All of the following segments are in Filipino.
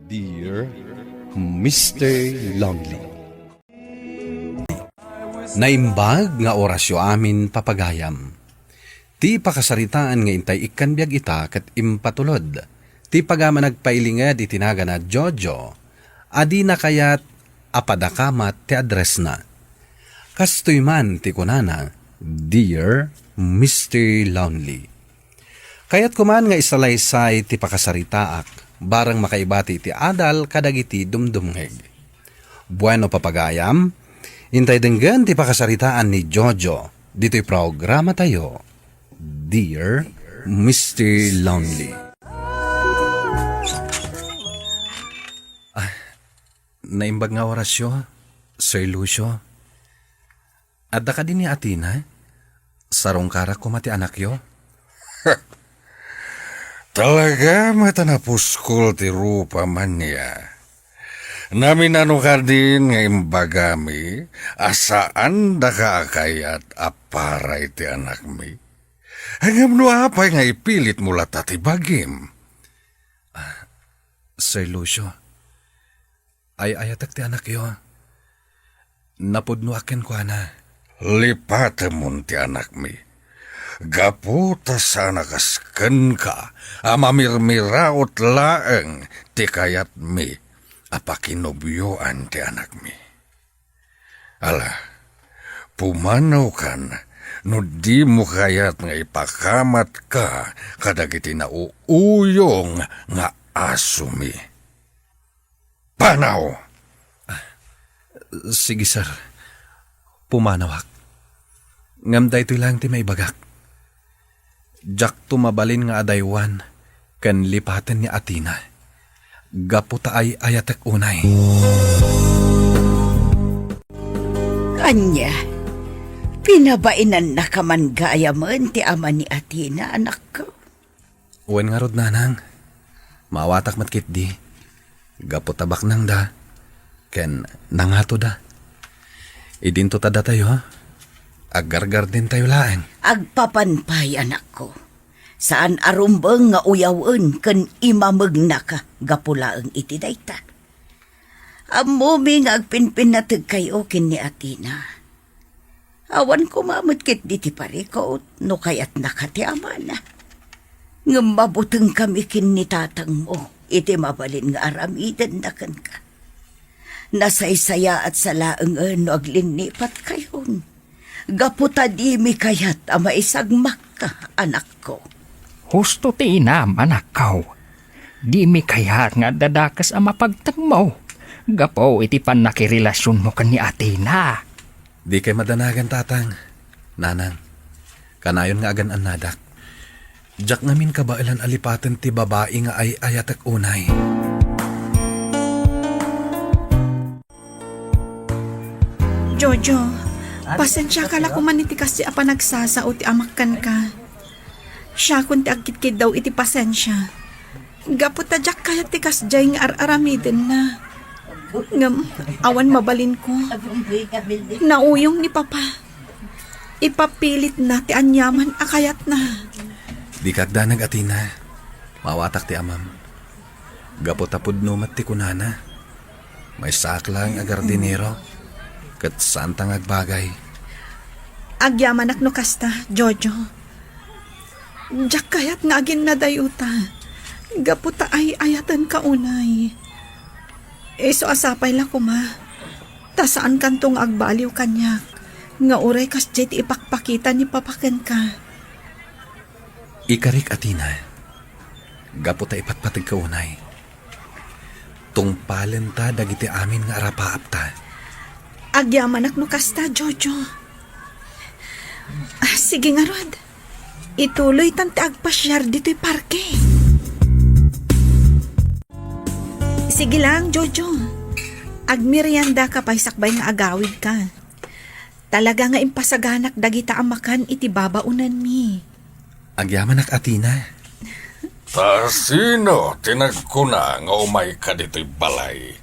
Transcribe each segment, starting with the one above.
Dear Mr. Lonely, naimbag nga orasyo amin papagayam. Ti pakasaritaan nga intay ikan biag ita kat impatulod. Ti pagama nagpailingad itinaga na Jojo. Adi na kayat apadakamat ti address na. Kastoy man ti kunana, Dear Mr. Lonely. Kayat kuman nga isalaysay ti pakasaritaak, barang makaibati ti adal kadagiti dumdumheg. Bueno papagayam, intay denggan ti pakasaritaan ni Jojo, dito'y programa tayo, Dear Mr. Lonely. Naimbag nga orasyo, Sir Lucio. Adda ka din ni Atina, sarong karak ko mati anak yo. Talaga matanapuskol ti rupa man niya. Namin ano ka din nga imbagami, asaan da ka akayat aparay ti anak mi. Hangam no apay nga ipilit mula tati bagim. Sir Lucio, ay ayatak ti anak yo. Napudno akin ko na. Lipat mo ti anak mi. Gaputa sana kasken ka, amamirmiraot laeng ti kayat mi, apakinobyoan ti anak mi. Ala, pumanaw kan, no di mo kayat nga ipakamat ka, kadagiti na uuyong nga aso mi. Panaw! Sige sir, pumanawak. Ngamday ito lang ti may bagak. Jak tumabalin nga adaywan, kan lipatan ni Atina. Gaputa ay ayatek unay. Anya, pinabainan na ka man gayaman ti ama ni Atina, anak ko. Uwan nga rod nanang, mawatak matkit di. Gaputabak nang da, ken nangato da. Idinto tada tayo ha. Agargar din tayo laeng. Agpapanpay, anak ko. Saan arumbang nga uyawan kan imamag na ka gapulaang iti dayta. Amumi nga agpinpinatag kayo kin ni Atina. Awan ko mamutkit diti parikot no kayat nakati ama na. Nga mabuteng kami kin ni tatang mo, iti mabalin nga aramidan na kan ka. Nasaysaya at salaang no aglinipat kayon. Gaputa di mi kayat ama isagmak ka, anak ko. Husto ti inam, anak ko. Di mi kayat nga dadakas ang mapagtag mo. Gapo iti pan nakirelasyon mo kan ni Atina. Di kay madanagan tatang. Nanang, kanayon nga agan anadak. Jak ngamin kabailan alipatan ti babae nga ay ayatak unay. Jojo, pasensya ka la kuman iti kasi apa nagsasao ti amakkan ka. Siya kun ti agkitkid daw iti pasensya. Gapot tadyak kaya ti kasjay nga aramiden na. Ngam, awan mabalin ko. Nauyong ni Papa. Ipapilit na ti anyaman akayat na. Di kagdanag Atina. Mawatak ti amam. Gapotapod numat ti kunana. May saklang agardinero. Kat santang agbagay. Agyaman no kasta, Jojo. Diyak kayat nga agin na dayuta. Gaputa ay ayatan ka unay. So asapay la kuma. Tasaan kantong agbaliw kanyak. Nga uray kas jet ipakpakita ni papakan ka. Ikarik Atina. Gaputa ipatpatag ka unay. Tungpalen ta dagiti amin nga arapaap ta. Agyaman no kasta, Jojo. Sige nga, Rod. Ituloy tanti agpasyar dito'y parke. Sige lang, Jojo. Agmerienda ka pa'y sakbay nga agawid ka. Talaga nga impasaganak dagita amakan iti babaunan mi. Agyaman Atina. Ta sino tinagkuna nga umay ka dito'y balay?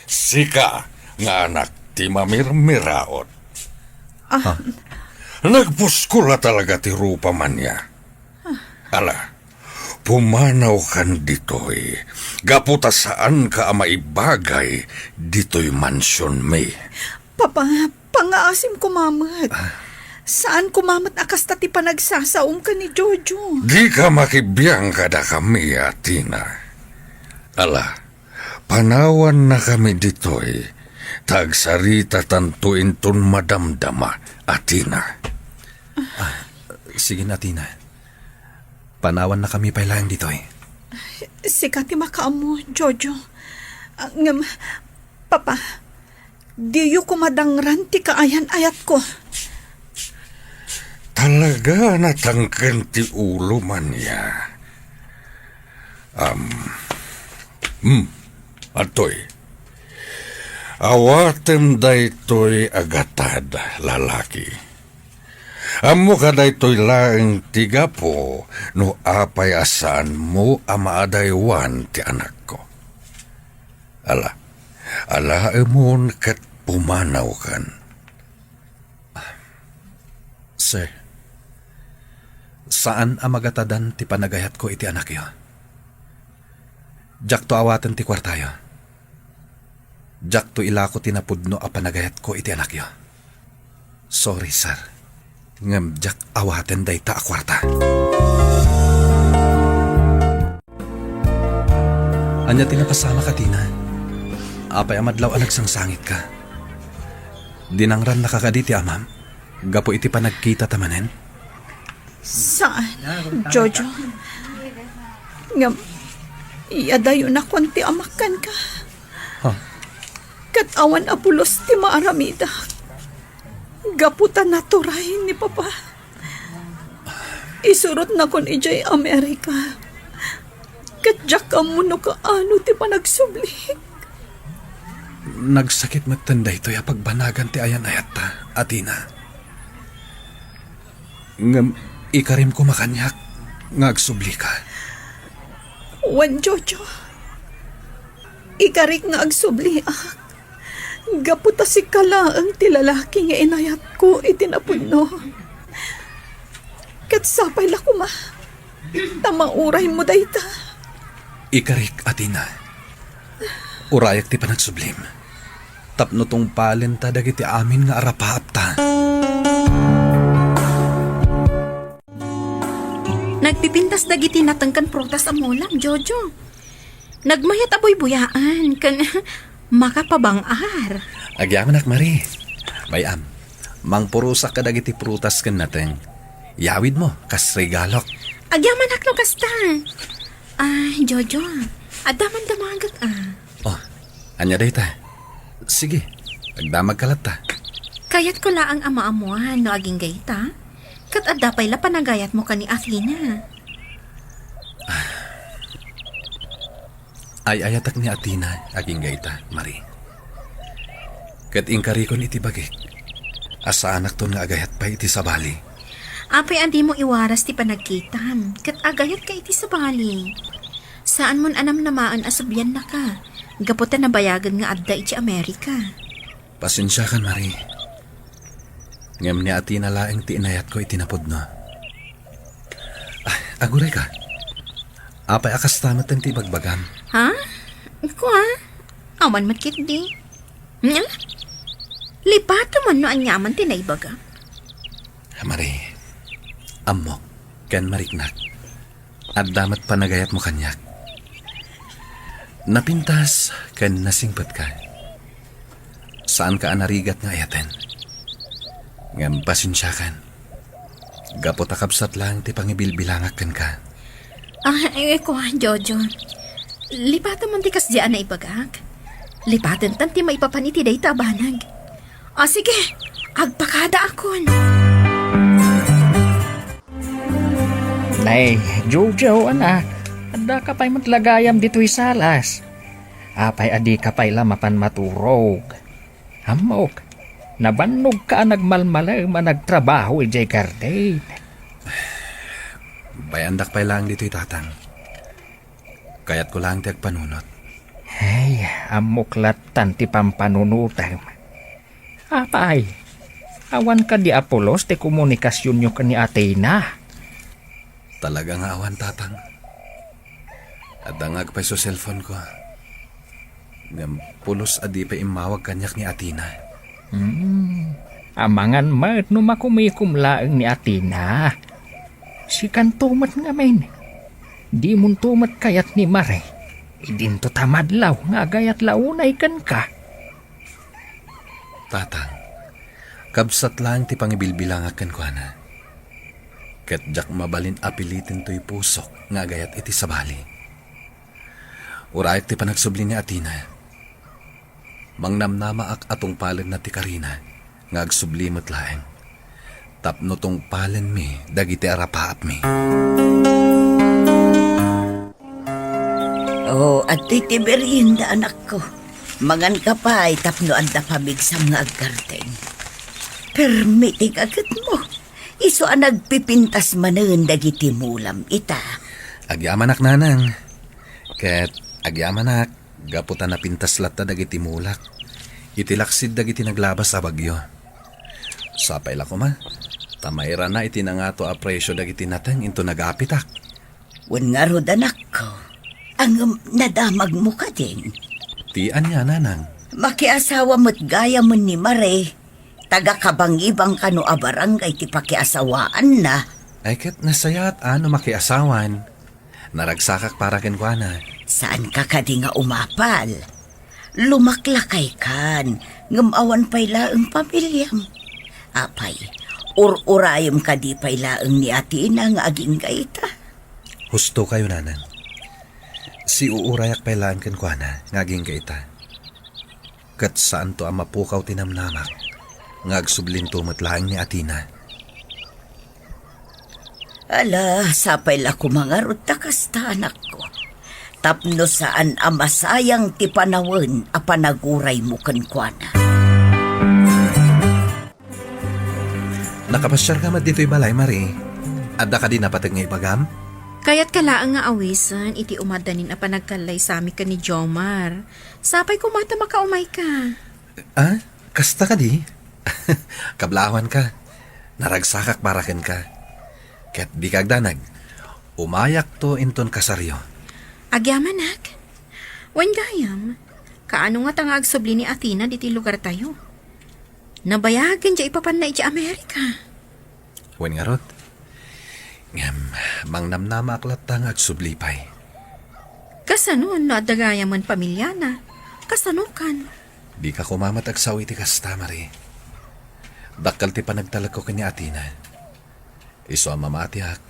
Sika nga anak ti mamirmiraot. Nagpuskula talaga ti rupa man niya. Ala, Pumanaw kan ditoy. Gaputa saan ka maibagay ditoy mansyon me. Papa, pangaasim kumamat. Saan kumamat akas ti panagsasaom ka ni Jojo? Di ka makibiyang kada kami, Atina. Ala, panawan na kami ditoy. Tagsarita tantuin ton madamdama, Atina. Sige na, Tina. Panawan na kami pailang dito eh. Sikati makaamo, Jojo. Papa, diyo kumadangran ti kaayan ayat ko. Talaga natangken ti ulo man ya. Atoy. Awatem daytoy agatad lalaki. Amo ka daytoy laeng tiga po no apay asaan mo amaadaywan ti anak ko. Ala emon kat pumanaw kan. Sir, saan amagatadan ti panagayat ko iti anak yo? Jak to awatan ti kwartayo. Jak to ilako tinapudno a panagayat ko iti anak yo. Sorry, sir. Ngam jak awaten dayta a kwarta. Anya tinapasama ka, Tina. Apay amadlaw a nagsangsangit ka. Dinangran nakakaditi amam. Gapo iti panagkita tamanen. Saan, Jojo? Ngam, iadayo na konti amakan ka. Huh? Katawan apulos ti maaramida. Gaputa naturay ni Papa. Isurot na kon ijay Amerika. Kadyak amuno ka ano ti panagsubli. Nagsakit matanda ito ya pagbanagan ti ayan ayat ta, Atina. Ngam, ikarim ko makanyak, ngagsubli ka. Wan, Jojo. Ikarik nga agsubli ak. Gaputa si kalaang ti lalaki nga inayat ko itinapudno. Kat sapay la kuma. Tamauray mo dayta. Ikarik, Atina. Urayak ti panagsublim. Tapno tong palenta dagiti amin nga arapaap ta. Nagpipintas dagiti natangkan prutas amulam, Jojo. Nagmayat aboy buyaan kan makapabangar. Agyaman ak, Mari. Bayam, mangpurusak ka dagiti prutas kan natin. Yawid mo, kas regalok. Agyaman akno kasta. Jojo, adaman damagag Oh, anya dayta. Sige, agdamag kalat ta. Kayat ko laang amaamuan no aging gayta. Kat adapay la panagayat mo ka ni Athena. Ay ayatak ni Athena, aging gayta, Mari. Kat ingkarikon iti bagik. Asa anak ton nga agayat pa iti sabali. Apay andi mo iwaras ti panagkitam. Kat agayat ka iti sabali. Saan mon anam namaan asubyan na ka? Gaputan na bayagan nga adda iti Amerika. Pasensya kan, Mari. Ngam ni Athena laeng ti inayat ko itinapod no. Aguray ka. Apay akas tamat ti bagbagam. Ha? Ko awan matkit di. Lipato man no anyaman tinaybaga. Mari, amok, kan mariknak. At damat panagayat mo kanyak. Napintas, kan nasingpat ka. Saan ka anarigat nga ayaten? Ngam pasensya kan. Gapot akabsat lang ti pangibilbilangak kan ka. Ko Jojo. Lipato man ti kasdiyaan na ibagak. Lipatan tan ti maipapaniti day tabanag. Sige, agpakada akon. Nay, Jojo, anak. Ada ka pa'y matlagayam dito'y salas. Apay adi ka pa'y lamapan maturog. Hamok, nabanog ka nagmalmalag managtrabaho ijay garden. Bayandak pa'y lang dito'y tatang. Kayat ko lang ti agpanunot. Ay, amok latan ti pampanunutan. Apay, awan ka di Apolos ti komunikasyon nyo ka ni Athena. Talaga nga awan tatang. At dangag pa sa cellphone ko. Ngam pulos adi pa imawag kanyak ni Atina. Amangan mat no makumikumlaang ni Atina. Si kantumat nga men. Di mun tumat kayat ni Mare. Idin to tamadlaw nga gayat launay kan ka. Tatang, kabsat lang ti pangibilbilangakan ko na. Kat jak mabalin apilitin to'y pusok nga gayat iti sabali. Urayat ti panagsubli ni Atina. Mangnamnamaak atong palen na ti Karina nga agsublimot laeng. Tapno tong palen mi dagiti arapaap mi. Oh, at titiberinda anak ko. Mangan ka pa ay tapno anda pamigsam nga agkarteng. Permiting agad mo. Iso ang nagpipintas manen dagiti mulam ita. Agyamanak nanang. Ket agyamanak, gaputan na pintas lata dagiti mulak. Itilaksid dagiti naglabas sa bagyo. Sapay la ko ma. Tamayra na iti na nga to apresyo dagiti nateng into nagapitak. Wan nga rod anak ko. Ang nadamag mo ka din. Tian niya nanang. Makiasawa mo't gaya mo ni Mare. Taga-kabang-ibang kano a barangay ti pakiasawaan na. Ay ket nasayat ano makiasawan. Naragsakak para kenkwana. Saan ka kadi nga umapal? Lumaklakay kan. Ngamawan pa'y laeng pamilyam. Apay, urayom ka di pa'y laeng ni Atina nga aging gaita. Husto kayo nanang. Si uurayak pailaan kenkwana ngaging kaita. Kat saan to ang mapukaw tinamnamak ngagsublin tumot laeng ni Atina. Ala, sapay la kumangarot takas ta anak ko. Tapno saan amasayang ti panawon a panaguray mo kenkwana. Nakapasyar ka mat dito'y balay, Marie. Adda ka din napatag nga ipagam? Kayat kalaang nga awisan, iti umadanin a panagkalay sami ka ni Jomar. Sapay kumata makaumay ka. Ah? Kasta ka di? Kablawan ka. Naragsakak baraken ka. Ket di kagdanag. Umayak to inton kasaryo. Agyamanak. Wan gayam, kaano nga tangag subli ni Atina diti lugar tayo? Nabayagan dya ipapan na iti Amerika. Wen nga rot. Ngam, mangnamnama aklat tangag sublipay. Kasano na adagaya man pamilya na? Kasano kan? Di ka kumamatag sa iti kasta, Marie. Dakal ti panagtalag ko kanya Atina. Iso ang mamatiak,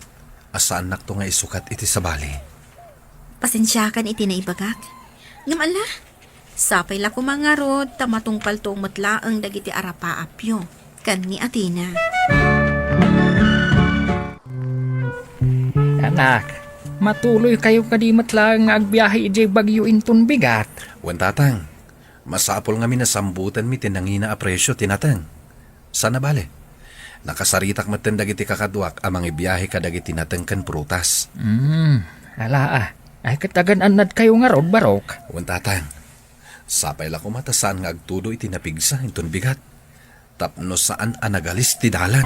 asaan nak to nga isukat iti sabali. Pasensyakan iti na ibagak. Ngam ala, sapay la kumangarod tamatong paltong matlaang dagiti arapaapyo kan ni Atina. Anak, matuloy kayo kadimat lang nga agbiyahe ijay bagyo inton bigat. Wan tatang, masapol nga minasambutan mi tinangina a presyo tinatang. Sana bale? Nakasaritak maten dagiti kakadwak amang ibiyahe ka dagiti natengken prutas. Ala ay katagan anad kayo nga rod barok. Wan tatang, sapay la kumatasan nga agtudo iti napigsa inton bigat. Tapno saan anagalis ti dalan.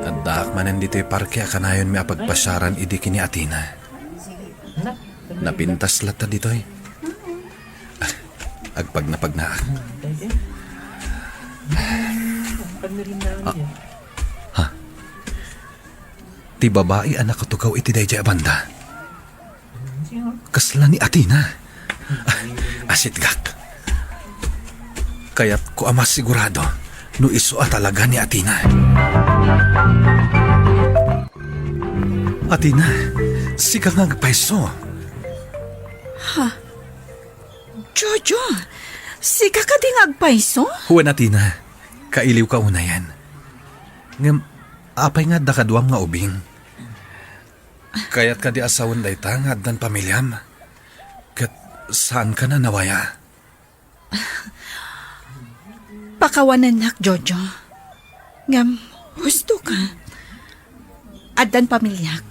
Kadak manen dito'y parke akanayon mi apagpasyaran idi kini Atina. Napintas lata dito'y. Agpagnapagnaan. Ha? Ti babae anak katugaw iti dayjay banda. Kasla ni Atina. Asitgak. Kaya't ko ama sigurado no iso talaga ni Atina. Atina, si ka nga agpaiso. Jojo, si ka ding agpaiso? Huwan Atina, kailiw ka una yan. Ngam, apay nga dakaduam nga ubing. Kaya't ka di asawan day ta nga addan pamilyam. Kat saan ka na nawaya? Pakawanan nak, Jojo. Ngam, gusto ka. Adan pamilyak.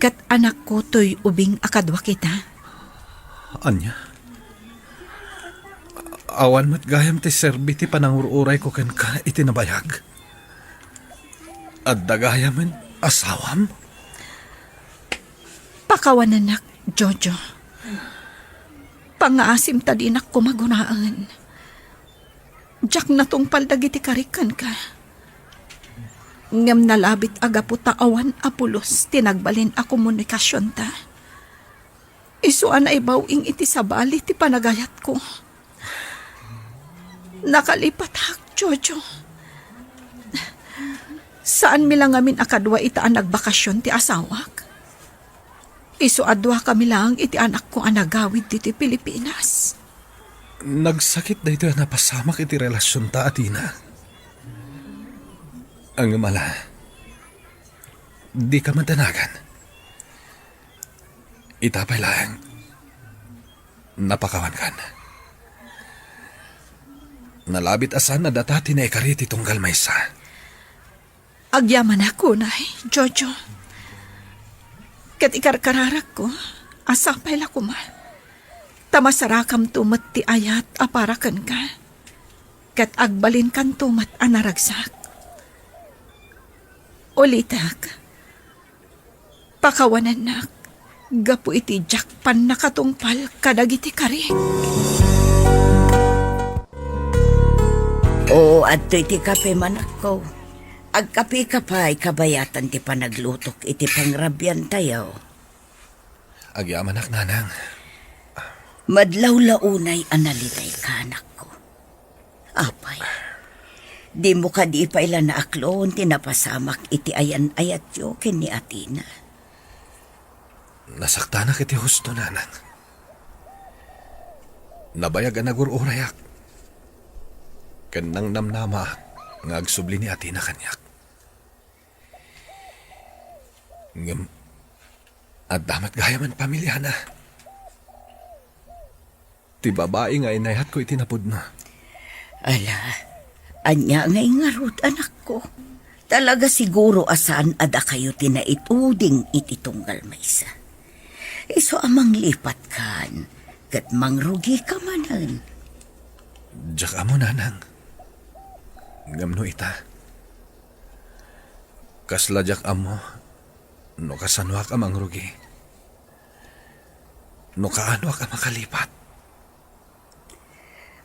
Kat anak ko to'y ubing akadwa kita. Anya? Awan mat gayam ti serbi ti panangururay ko ken ka itinabayag. At dagayaman asawam? Pakawananak, Jojo. Pangaasim ta din ako magunaan. Diyak na tong paldagiti karikan ka. Ngam nalabit aga po taawan apulos tinagbalin a komunikasyon ta. Isuan ay bawing iti sabali ti panagayat ko. Nakalipat hak, Jojo. Saan mi lang amin akadwa itaan nagbakasyon ti asawak? Isuadwa kami lang iti anak ko anagawid diti Pilipinas. Nagsakit na ito na pasamak iti relasyon ta, Atina. Ang mala, di ka madanagan. Itapay lang, napakawan kan. Nalabit asan na datati na ikariti tunggal maysa. Agyaman ako, nay, Jojo. Kat ikarkararak ko, asapay la kuma. Tamasarakam tumat ti ayat aparakan ka. Kat agbalin kan tumat anaragsak. Ulitak, pakawanan nak, gapu iti jakpan nakatungpal kadagiti karing. Oo, adto iti kape man ako. Agkape ka pa, kabayatan ti panaglutok iti pangrabyan tayo. Agyaman ak nanang. Madlaw-launay analitay ka, anak ko. Apay, di mo ka di pa ilan na aklon tinapasamak iti ayan-ayat yo ken ni Atina. Nasakta na kiti husto nanang. Nabayag ang nagururayak. Kanang namnama nga agsubli ni Atina kanyak. Ngam, at damat gayaman pamilya na. Ti babae nga inayat ko itinapod na. Ala, anya nga ingarot anak ko. Talaga siguro asaan ada kayo tinaituding iti tunggal maysa. Iso amang lipat kan, kat mangrugi ka manan. Diyak amo nanang. Ngamno ita. Kasladyak amo, no kasanwak amang rugi. No kaanwak ang makalipat.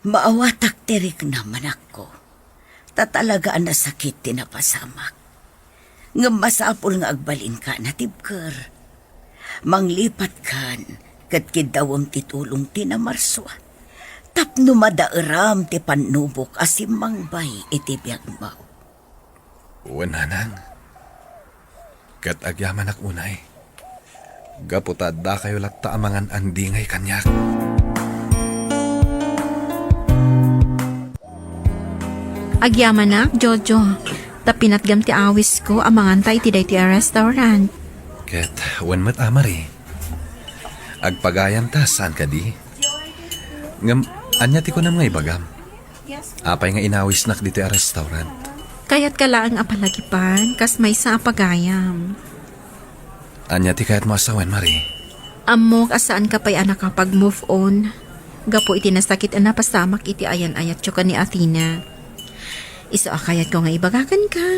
Maawatak tirik naman ako. Tatalagaan na sakit tinapasamak. Nga masapol nga agbalin ka na tibker. Manglipat kan, kat kidawang titulong tinamarswa. Tapno madairam ti panubok asim mangbay iti biyagmaw. Wananang. Kat agyaman ak unay. Gaputad da kayo latta amangan andingay kanyak. Agyaman na, Jojo. Tapinatgam ti awis ko amangan tay ti day ti restaurant. Ket wan mat amari. Agpagayan ta saan ka di? Ngam anya ti ko nam nga ibagam. Apay nga inawis nak dito a restaurant. Kayat ka lang apalagipan, kas may sa apagayam. Anya ti kayat mo asawan, Mari. Amok asaan ka pa'y anak kapag move on. Gapo iti nasakit na pasamak iti ayan-ayat tso ka ni Athena. Iso akayat ko nga ibagakan ka.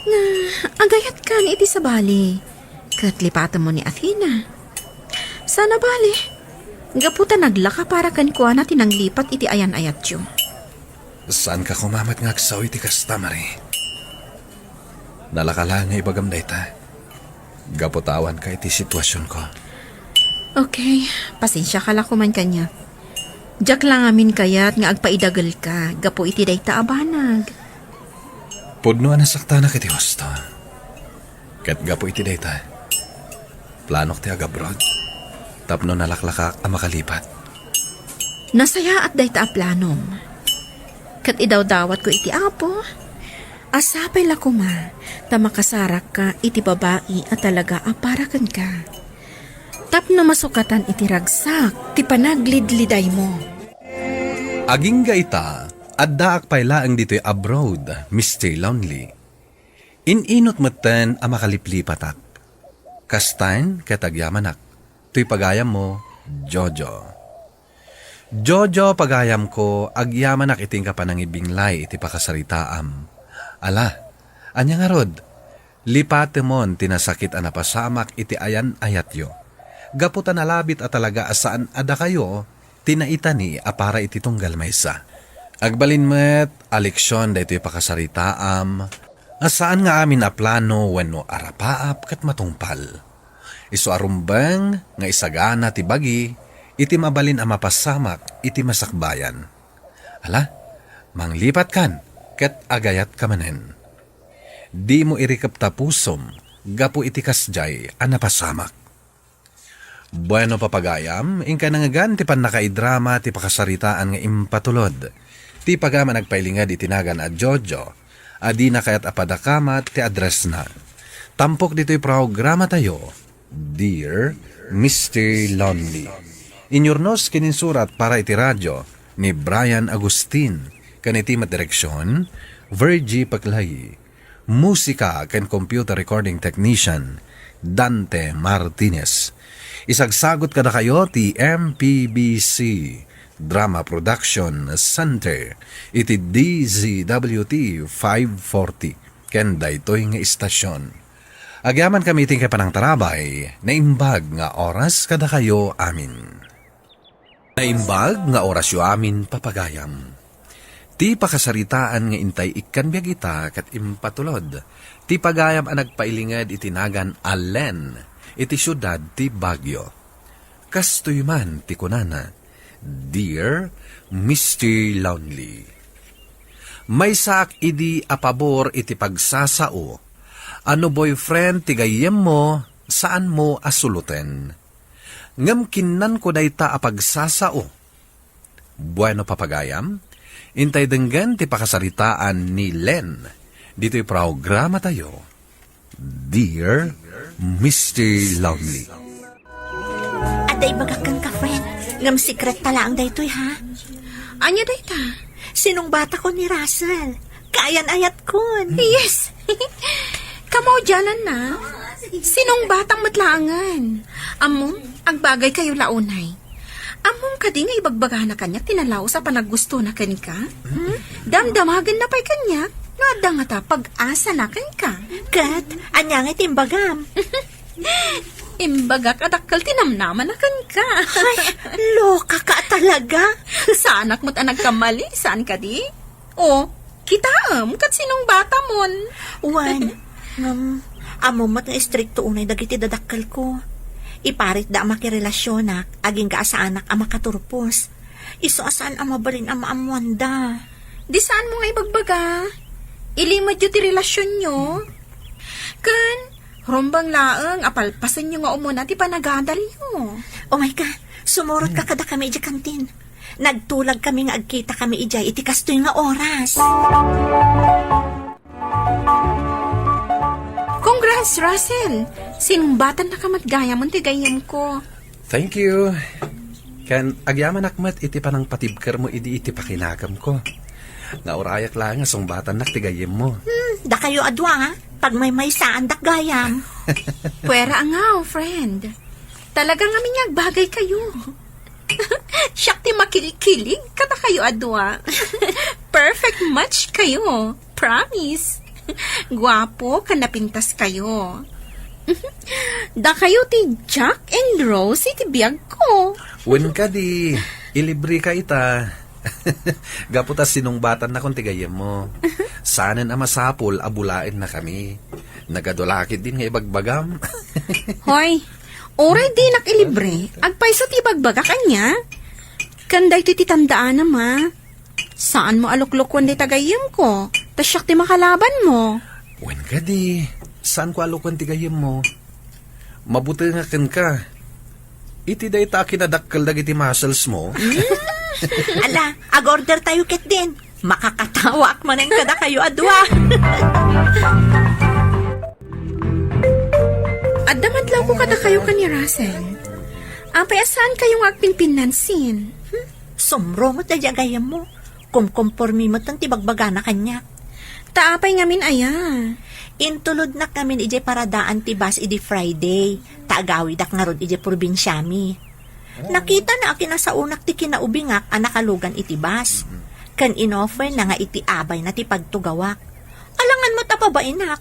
Nga agayat ka ni iti sa bali. Kat lipatan mo ni Athena. Sana bali. Gaputa naglaka para kan kuha na tinanglipat iti ayan-ayat tso. Saan ka kumamat nga agsaw iti kasta, Mari? Nalakala nga ibagam da ita. Gaputawan ka iti sitwasyon ko. Okay, pasensya ka lang kuman kanya. Diyak lang amin kayat nga agpaidagal ka. Gapo iti day taabanag. Pudno nasakta na kiti hosto. Kat gapo iti dayta. Planok ti agabroad. Tapno nalaklaka ang makalipat. Nasaya at day planom. Kat idawdawat ko iti apo. Asapay la kuma. Ta makasarak ka iti babae at talaga aparakan ka. Tapno masukatan iti ragsak. Ti panaglidliday mo. Aging gaita, adda akpaylaang dito'y abroad, Mr. Lonely. Ininot matan ang makaliplipatak. Kastan katagyaman ak. To'y pagayam mo, Jojo. Jojo pagayam ko, agyaman ak iting kapanangibinglay iti pakasaritaam. Ala, anya nga rod, lipate mon tinasakit anapasamak iti ayan ayat yo. Gaputan nalabit at talaga asaan ada kayo, tinaita ni apara iti tunggal maysa. Agbalin met, aleksyon da ito'y pakasaritaam, asaan nga amin a plano wenno arapaap kat matungpal. Isu arumbang nga isagana ti bagi, iti mabalin a mapasamak iti masakbayan. Ala, manglipat kan, ket agayat kamanen. Di mo irikap tapusom, gapu iti kasjay a napasamak. Bueno papagayam, ingka nangagan ti pan nakaidrama ti pakasaritaan nga impatulod. Ti pagama nagpailingad itinagan a Jojo, adi na kayat apadakamat ti address na. Tampok dito'y programa tayo, Dear Mr. Lonely. Inyornos kininsurat para iti radyo ni Brian Agustin, kaniti madireksyon, Virgie Paclay. Musika ken computer recording technician, Dante Martinez. Isagsagot kada kayo ti MPBC Drama Production Center iti DZWT 540 ken daytoy nga istasyon. Agyaman kami ting kapanang tarabay naimbag nga oras kada kayo amin. Naimbag nga oras yo amin papagayam. Ti pakasaritaan nga intay ikkanbiag ita kat impatulod. Ti pagayam ang nagpailingad itinagan Alen iti syudad ti Baguio. Kastoy man ti kunana, Dear Mr. Lonely. May sak idi apabor iti pagsasao. Ano boyfriend ti gayem mo, saan mo asuluten? Ngam kinnan ko dayta a pagsasao. Bueno papagayam, intay denggan ti pakasaritaan ni Len. Dito'y programa tayo, Dear Mr. Lonely. Aday bagakang ka, friend. Ngam secret tala ang daytoy, ha? Anya dayta? Sinong bata ko ni Russell? Kaayan-ayat kon. Yes! Kamo dyanan na. Sinong batang matlaangan? Among, agbagay kayo launay. Among kadi nga ibagbaga na kanya, tinalaw sa panaggusto na kanika. Damdamagan na pa'y kanya, nada nga ta pag-asa na ka. Kat, anya nga timbagam. Imbaga kadakkel tinamnaman na kan ka. Ay, loka ka talaga. Saanak mo't anag kamali, saan ka di? O, kitaam, kat sinong bata mon? Wan, amo mat nga istrikto unay dagiti dadakkel ko. Iparit da makirelasyonak, aging kaasaanak ang makaturpos. Iso asaan ang mabalin ang maamwanda. Di saan mo nga ibagbaga? Ilimad yu ti relasyon nyo? Kan, rombang laeng, apalpasan nyo nga umuna ti panagadal nyo. Oh my God, sumurot ka kada kami iti kantin. Nagtulag kami nga agkita kami ijay iti kastoy nga oras. Congrats, Russell! Sinumbatan na kamatgaya mo ti gayam ko. Thank you. Kan agyaman akmat iti panang patibker mo iti pakinagam ko. Nga orayak lang nga sumbatan nak tigayem mo. Da kayo adwa, ha? Pag may saan dak gayam. Pwera nga, friend. Talagang aming agbagay kayo. Siyak ti makikilig, kata kayo adwa. Perfect match kayo. Promise. Guwapo, kanapintas kayo. Da kayo ti Jack and Rose iti biyag ko. Wen ka di, ilibre ka ita. Gaputas sinumbatan na kung tigayem mo. Sanen ang masapol, abulain na kami. Nagadulakit din nga ibagbagam. Hoy, oray di nakilibre, agpaiso ti bagbaga kanya. Kanday ti titandaan ma. Saan mo aluklukwan di tagayim ko? Tasyak ti makalaban mo. Wen ka di, saan ko alukan tigayem mo? Mabuti nga ken ka. Iti day ta kinadakkel dagiti muscles mo. Ala, ag-order tayo ket din. Makakatawa ak manen kada kayo adwa. Addamat lang ko kada kayo ka ni Russell. Apay asaan kayong agpinpinansin? Sumro mo tayo gayam mo. Kumkompormi mo tang tibagbaga na kanya. Taapay ngamin aya. Intulod na kami ije paradaan ti bus iji Friday. Taagawid ak nga rod ije probinsyami. Nakita na akin na sa unak ti kinaubingak ang nakalugan iti bus. Kan inoffer na nga iti abay na ti pagtugawak. Alangan mo tapabainak.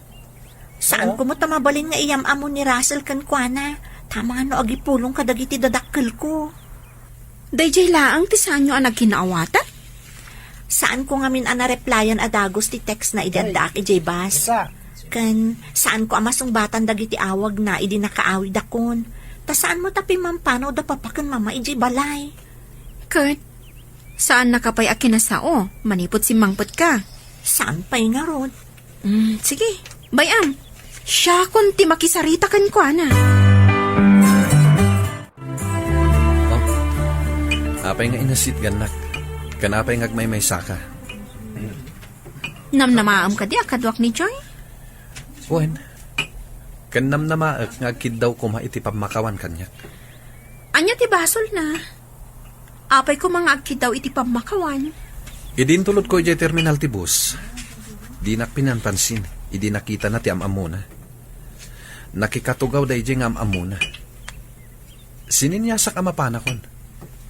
Saan ko mo tamabalin nga iyam amo ni Russell kan kuana? Tama no, agipulong ka dagiti dadakkel ko. Dayjay laang ti saan nyo ang nagkinaawatan? Saan ko ngamin replyan adagos ti text na idadak ijay bas? Kan, saan ko amasong batan dagiti awag na idi nakaawi dakon? Ta saan mo tapi mampano da papakan mama ijay balay? Kurt, saan nakapay akinasao? Manipot si mangpot ka. Saan pa'y nga rod? Sige, bayam. Siya kun ti makisarita kan ko, ana. Apay nga inasit ganak. Kanapay nga may saka. Namnamaam ka di akadwak ni Joy? Wen. Kanam na maak nga kid daw kuma iti pamakawan kanyak. Anya ti basol na. Apay ko mga agkid daw iti pamakawan. Idintulod ko ijay terminal ti bus. Di nak pinanpansin. Idi nakita na ti amamuna. Nakikatugaw da ijay nga amamuna. Sininyasak amapanakon.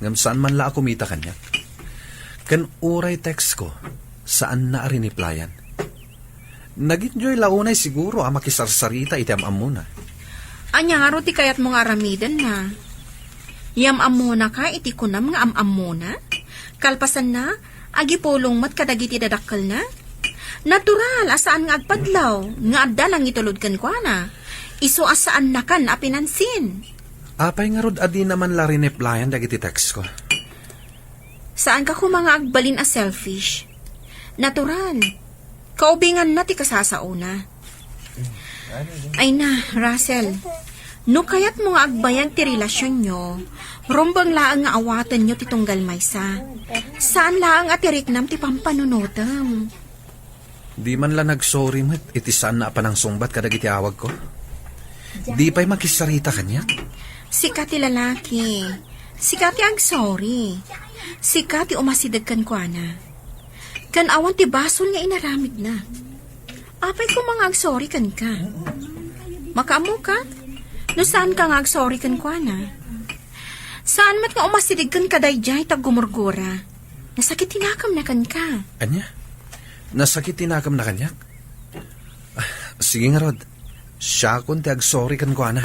Ngam saan man la ako mita kanyak. Kan uray text ko, saan na riniplayan. Nag-enjoy launay siguro ang makisarsarita iti amamuna. Anya nga ro ti kayat mo nga aramidan na. Yam amuna ka iti kunam nga amamuna? Kalpasan na, agipulong mat kadagiti dadakkel na? Natural, asaan nga agpadlaw, nga adda lang itulod kan kwa na. Iso asaan na kan apinansin. Apay nga rod adi naman la riniplayan dagiti text ko. Saan ka mga agbalin a selfish? Natural, kaubingan na ti kasasauna. Ay na, Russell, no kayat mo nga agbayang ti relasyon nyo, rumbang laang nga awatan nyo ti tunggal maysa. Saan laang atiriknam ti pampanunutam? Di man la nagsorry met, iti saan na panang sungbat kadagiti awag ko. Di pa'y makisarita kanyak. Sika ti lalaki, sika ti agsorry, sika ti umasidag kan kwa na. Kan awan ti basol nga inaramid na. Apay ko mga agsorry kan ka. Makaamo ka? No saan ka nga agsorry kan kwa na? Saan mat nga umasidag kan kadayjay tag gumurgura? Nasakit tinakam na kan ka. Anya? Nasakit tinakam na kanyak? Sige nga rod. Siya kun ti agsorry kan ko na.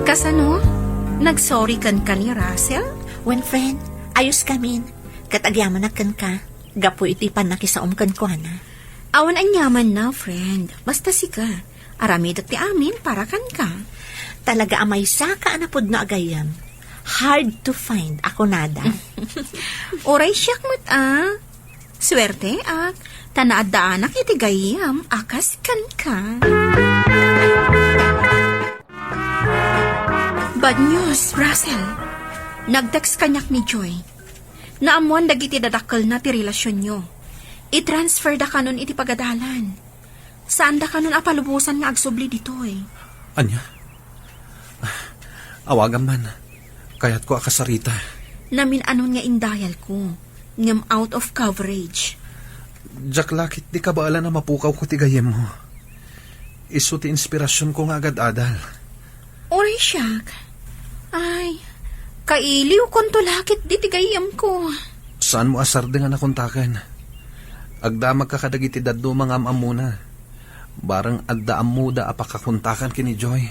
Kasano? Nagsorry kan ka ni Russell? When friend, ayos kamin. Katagyaman na kan ka. Gapo iti panakisaom kan ko na. Awan ang yaman na, friend. Basta sika. Aramidak ti amin para kan ka. Talaga amay saka anapod na agayam. Hard to find ako nada. Oray siyak mat Swerte tanaadaanak iti gayam akas kan ka. Bad news, Russell. Nagtext kanyak ni Joy. Naamuan dagiti dadakkel na ti relasyon nyo. I-transfer da kanon iti pagadalan. Saan da kanon apalubusan nga agsubli ditoy? Anya? Awagan man. Kaya't ko akasarita. Namin anon nga indayal ko. Ngam out of coverage. Jack, lakit di ka ba ala na mapukaw ko tigayem mo? Isu ti inspirasyon ko nga agad-adal. Oray siyak. Ay, kailiw kon to lakit di tigayam ko. Saan mo asar nga nakuntakan? Agdamag ka kadagiti daddo mga amamuna. Barang addaam muda apakakuntakan kini Joy.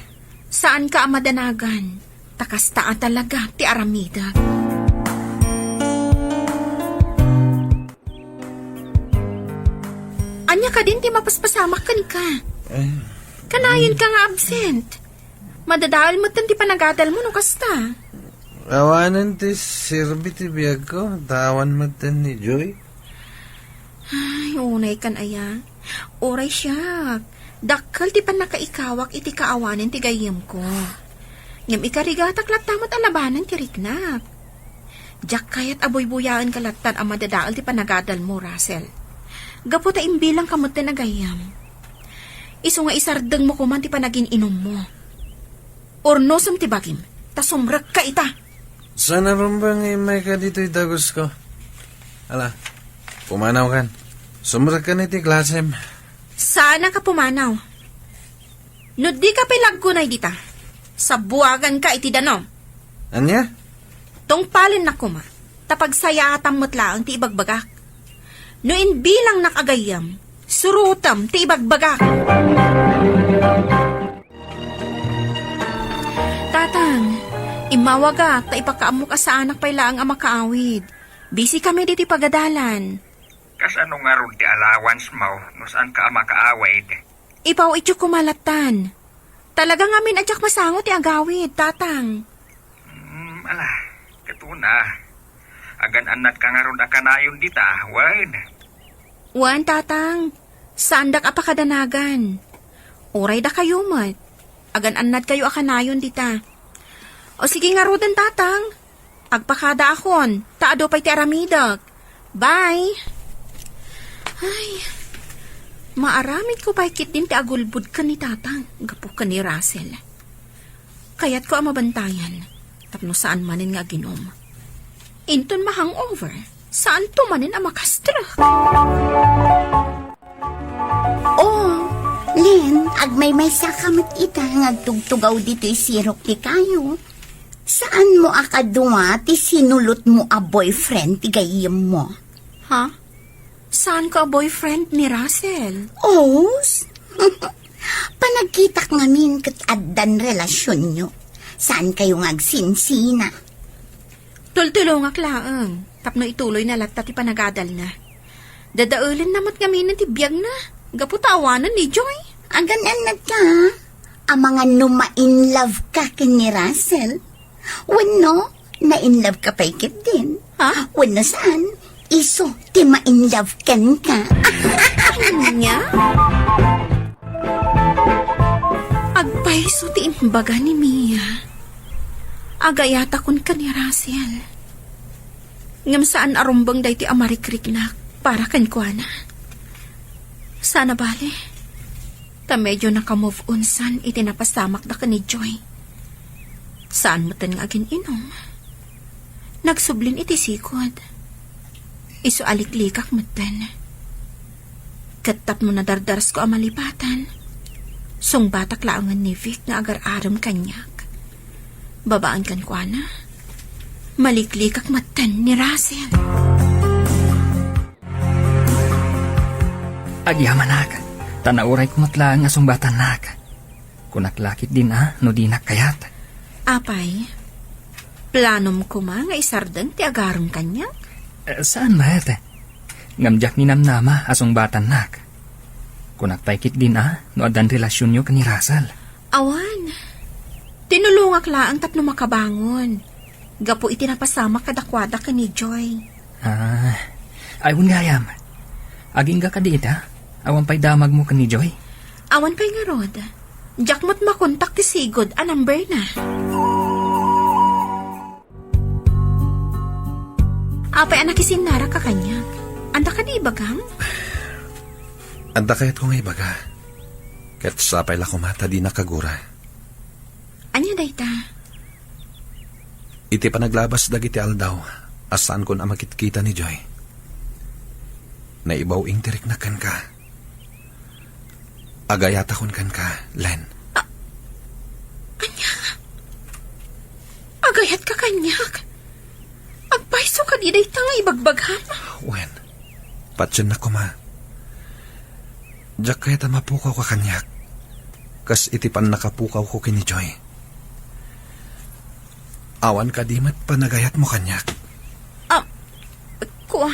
Saan ka amadanagan? Takasta talaga ti aramida. Anya ka din ti mapaspasamak kan ka. Kanayon ka nga absent. Madadahal mo ti panagadal mo no kasta. Awanan ti sirbi ti biyag ko. Tawan mo ni Joy. Ay, unay kan aya. Oray siya. Dakkel ti panakaikawak iti kaawanan ti gayem ko. Ngam ikarigatak latamat alabanan ti riknak. Diyak kayat aboy-buyaan kalatan ang madadaal ti panagadal mo, Russell. Gapo ta imbilang kamot na nagayam. Iso nga isardeng mo kuman ti panagin inom mo. Orno sam ti bagim, ta sumrak ka ita. Sana rumbang imay ka dito itagos ko. Ala, pumanaw kan. Sumrak ka na iti klasem. Sana ka pumanaw. No di ka pilaggunay dita. Sa buwagan ka iti danom. Anya? Tungpalin na kuma. Tapagsayatan mo't laang ti ibagbagak. No inbilang nakagayam, surutam ti ibagbagak. tatang. Imawaga, ta ipakaamok ka sa anak pay laang ang makaawid. Busy kami diti pagadalan. Kas ano nga ron ti allowance mo, no saan ka makaawid? Ipaw ityo kumalatan. Talaga ngamin adyak masangot ti agawid, tatang. Ala, katuna. Agan anat ka nga ron akanayon dita, wan. Wan, tatang. Saan dak apakadanagan? Uray da kayo mat. Agan annad kayo akanayon dita. O sige nga rodan, tatang. Agpakada akon. Taado pa'y ti aramidak. Bye. Ay, maaramid ko pa'y kit din ti agulbud ka ni tatang. Gapo ka ni Russell. Kaya't ko ang mabantayan. Tapno saan manin nga ginom. Inton ma-hangover. Saan to manin ang makastra? Oh, Len, agmay-may sakamot ita ngagtugtugaw dito'y sirok ti kayo. Saan mo akadunga ti sinulot mo a boyfriend ti gayem mo? Ha? Saan ka boyfriend ni Russell? Oh, panagkitak ngamin kat addan relasyon nyo. Saan kayo ngagsinsina? Tultulong laang. Tapno ituloy na latta ti panagadal na. Dadaulan namat kami ng tibiyag na. Gaputawanan ni Joy. Agan-anad ka, ang mga numa-in love ka ni Russell. Wano, na-in love ka pa ikit din. Ha? Wano saan, iso, ti ma-in love kan ka. Niya? Agpaiso ti imbaga ni Mia. Agayata kun ka ni Russell. Ngam saan arumbang day ti amarikrik-nak para kan kuana. Sana bale. Ta medyo naka-move on san iti napasamak da ka ni Joy. Saan mo tan nga agin inom? Nagsublin iti sikod. Isu aliklikak mo tan. Katap mo na dardaras ko ang malipatan. Sung batak laangan ni Vic nga agar-aram kanyak. Babaan kan kuana. Maliklikak matan ni Russell. Agyaman nak. Tanauray kumatla nga sumbatan nak. Kunaklakit din no di nakayat. Apay, planom ko ma nga isardeng ti agarong kanyak? Saan mahet? Ngamjak ni namnama asong batan nak. Kunakpaikit din no adan relasyon nyo kani Russell. Awan, tinulungak laang tapno makabangon. Gapo iti napasama kadakwada ka ni Joy. Ayun gayam. Aging ka kadita. Awan pa'y damag mo kani Joy. Awan pa'y nga rod. Jakmot makontak ti sigod a number na. Apay anak isinara ka kanyak. Anda ka di bagang? Anda kayat ko nga ibaga. Kat sapay la kumata di nakagura. Anya dayta? Iti panaglabas dagiti aldaw. Asaan ko na makitkita ni Joy. Naibaw ing tirik na kan ka. Agayata kun kan ka, Len. Anya? Agayat ka kanyak? Agpaiso ka di dayta nga ibagbaghan? Wen, patsin na kuma. Diyak kaya mapukaw ka kanyak. Kas itipan nakapukaw ko kini Joy. Awan ka di mat panagayat mo kanyak. Kuha.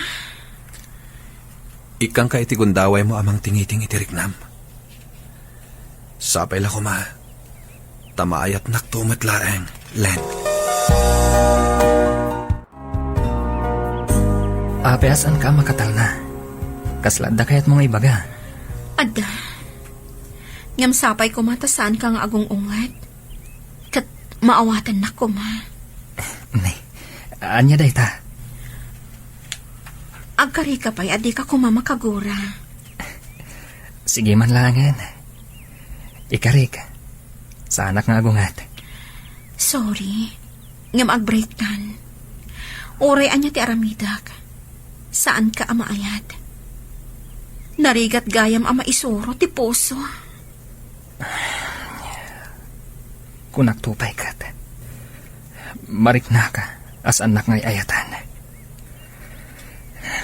Ikang ka itigundaway mo amang tingiting itiriknam. Sapay la kuma. Tamaayat naktumat laeng, Len. Apeasan ka makatal na. Kaslada kayat mga ibaga. Ada. Ngam sapay ko mata saan kang agong ungat. Kat maawatan na ko ma. Nay, anya dayta. Agkari ka pa'y adi ka kumamakagura. Sige man langan. Ikarik. Sa anak nga agungat. Sorry. Ngam agbreaktan. Ore anya ti aramidak. Saan ka amaayat? Narigat gayam ama isuro ti puso. Kunak tupay kat. Marik na ka as anak ngay ayatan.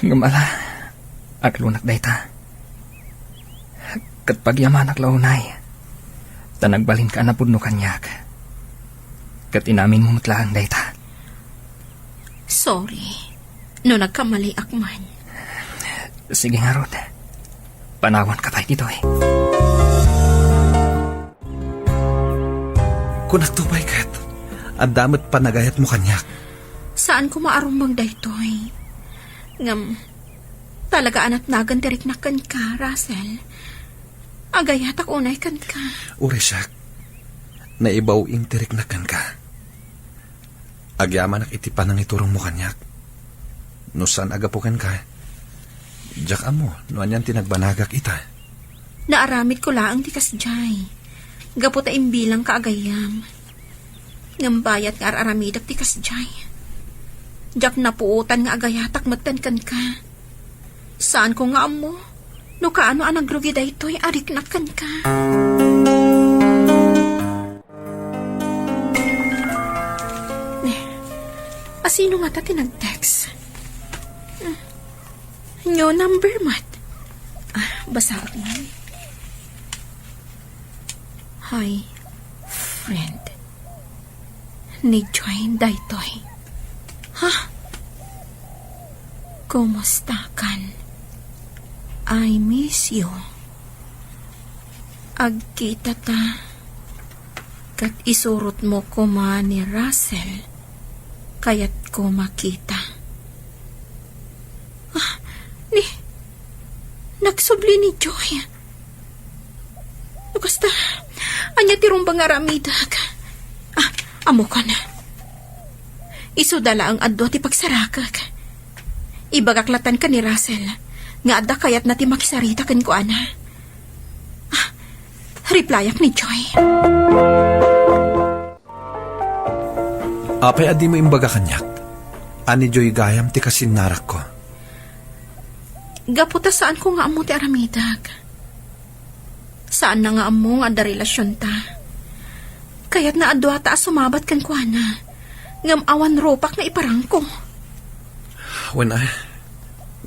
Ngumala. Aglunak dayta. Kat pagyamanak launay. Tanagbalin ka na pudno kanyak. kat inamin mo matlaang dayta. Sorry. No nagkamali akman. Sige nga Rod, panawan ka pa dito eh. Kung nagtubay kat, ang damat panagayat mo kanyak. Saan ko maarumbang daytoy? Ngam, talaga anat nagan diriknakan ka, Russell. Agayat ako unay kan ka. Uresak, naibaw intirik na kan ka. Agyaman ak itipan ng iturong mo kanyak. No saan agapukan ka? Diyak amo, no anyan tinagbanagak ita. Naaramid ko laang di kasjay. Gaputa imbilang ka agayam. Ngambayat nga aramidak di kasjay. Diyak napuutan nga agayatak matan ka. Saan ko nga amo? No kaano ang nagrugi daytoy arik na kan ka. Asino nga ta tinag-text? Nyo number mat. Basa ko. Hi, friend. Ni join daytoy. Ha? Kumusta kan? I miss you. Agkita ta. Kat isurot mo ko ni Russell. Kaya't ko makita. Nagsubli ni Joy. Basta, anya tirong bangaramitag. Amo ka na. Isudala ang adwa ti pagsarakak. Ibagaklatan ka ni Russell. Nga adda kayat na ti makisarita kan ko ana. Replyak ni Joy. Apay adi mo imbaga kanyak. Ani Joy gayam ti kasinarak ko. Gaputa saan ko nga amo ti aramidag. Saan na nga amo nga da relasyon ta. Kaya't na adwa ta sumabat kan ko ana. Ngam awan ropak na iparang ko. When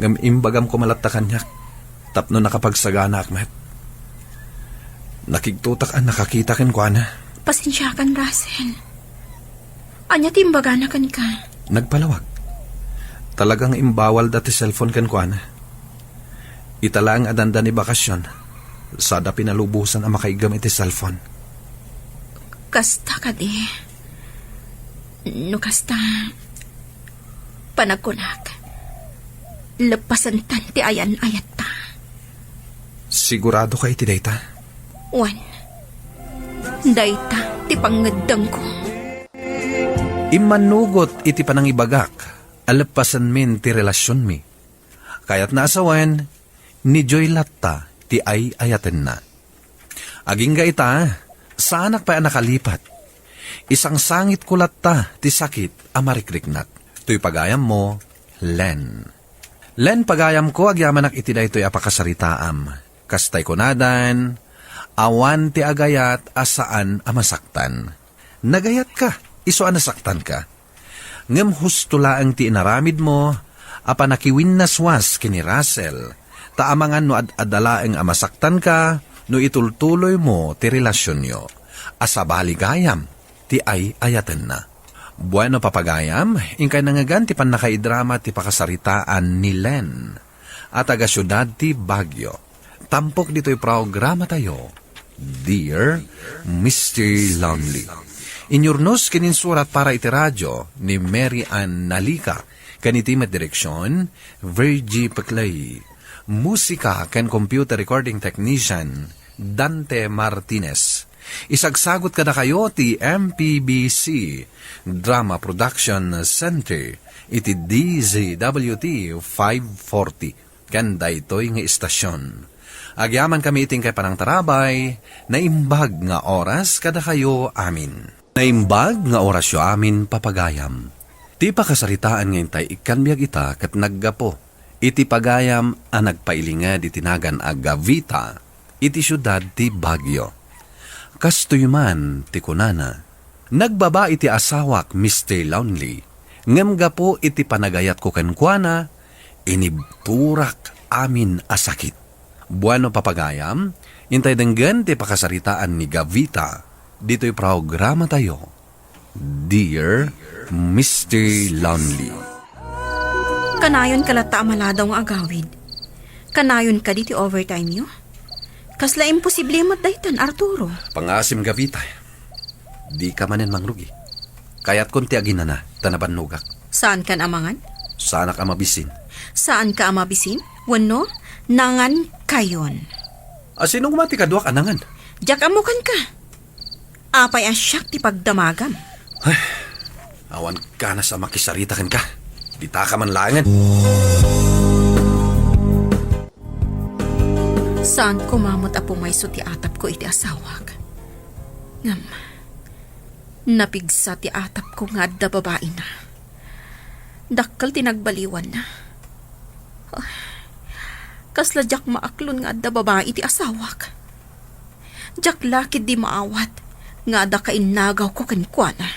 ngam imbagam ko malatta kanyak. Tapno nakapagsagana akmet. Nakigtutak ang nakakita ken ko ana. Pasensya kan, Russell. Anya timbaga na kan ka. Nagpalawag. Talagang imbawal dati cellphone ken ko ana. Itala ang adanda ni bakasyon. Sada pinalubusan ang makaigam iti cellphone. Kasta ka di. No kasta. Panagkunak. Lepasan tanti ayan ayat ta. Sigurado ka iti dayta? Wan. Dayta ti pangadang ko. Imanugot iti panangibagak. Alapasan min ti relasyon mi. Kaya't naasawan, ni Joy latta ti ay ayaten na. Aging ga ita, saanak pa nakalipat. Isang sangit ko latta ti sakit amarikriknat. To'y pagayam mo, Len. Len pagayam ko agyaman ak iti daytoy apakasaritaam. Kastay kunadan, awan ti agayat asaan amasaktan. Nagayat ka, iso anasaktan ka. Ngem husto laang ti inaramid mo, apanakiwin naswas kini Russell. Taamangan no adalaeng amasaktan ka, no itultuloy mo ti relasyon nyo. Asabali gayam, ti ay ayaten na. Bueno papagayam, ingkay nangagan ti panakaidrama ti pakasaritaan ni Len. At taga syudad ti Baguio. Tampok dito'y programa tayo. Dear Mr. Lonely. Inyurnos kininsurat para iti radyo ni Mary Ann Nalika. Kanitimat direksyon, Virgie Paclay. Musika ken computer recording technician, Dante Martinez. Isagsagot kada kayo ti MPBC Drama Production Center iti DZWT 540 kanda ito'y nga istasyon. Agyaman kami iting kay panang tarabay, naimbag nga oras kada kayo amin. Naimbag nga orasyo amin papagayam. Ti pakasaritaan ngayon tay ikanbiyag ita kat naggapo. Iti pagayam ang nagpailingad itinagan agavita, iti syudad ti Baguio. Kastoy man ti kunana, nagbaba iti asawak Mr. Lonely, ngamga po iti panagayat ko kankwana, inibturak amin asakit. Bueno papagayam, intay denggan ti pakasaritaan ni Gavita, dito'y programa tayo. Dear Mr. Lonely. Kanayon kalata maladaw nga agawid. Kanayon ka di ti overtime yo. Kasla imposible matdaytan, Arturo. Pangasim gavita. Di ka manen mangrugi. Kaya't konti agina na, tanaban nugak. Saan ka amangan? Sana ka mabisin. Saan ka amabisin? Wano, nangan kayon. Asinong mati ka duwak anangan? Diyak amukan ka. Apay asyak ti pagdamagam. Awan ka na sa makisaritakan ka. Di ta ka man langan. Saan kumamot apo may ti atap ko iti asawag? Ngam, napigsa ti atap ko nga adda babae na. Dakkal tinagbaliwan na. Oh, kasla jak maaklon nga adda babae iti asawag. Jak lakid di maawat nga adda kainagaw ko kenkwana.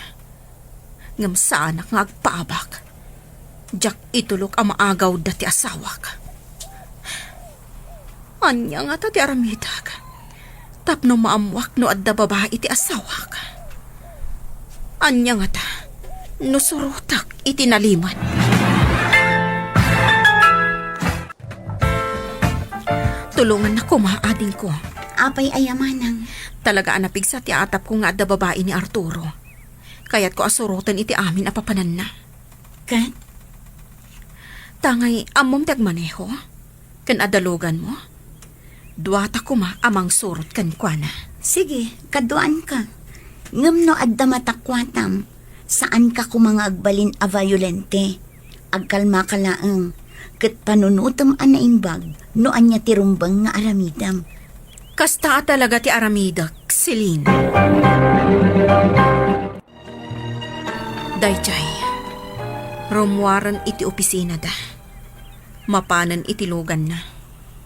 Ngam saanak nga agpaabak. Jak itulok ang maagaw dati asawag. Anya nga ta ti aramidag. Tapno maamwak no adda babae iti asawak. Anya nga ta, no surutak iti naliman. Tulungan na ko maading ko. Apay ayamanang. Talaga anapigsa ti atap ko nga adda babae ni Arturo. Kaya't ko asurutan iti amin apapanan na. Kat? Tangay amom tagmaneho. Kan adalugan mo. Duwata ko ma amang surot kan kwa na. Sige, kaduan ka. Ngam no adda matakwatam, saan ka kumanga agbalin a violente? Agkalma ka laang, kat panunutom anaimbag, no anya tirumbang nga aramidam. Kasta talaga ti aramidak, Celine. Dayjay, rumwaran iti opisina da. Mapanan iti lugan na.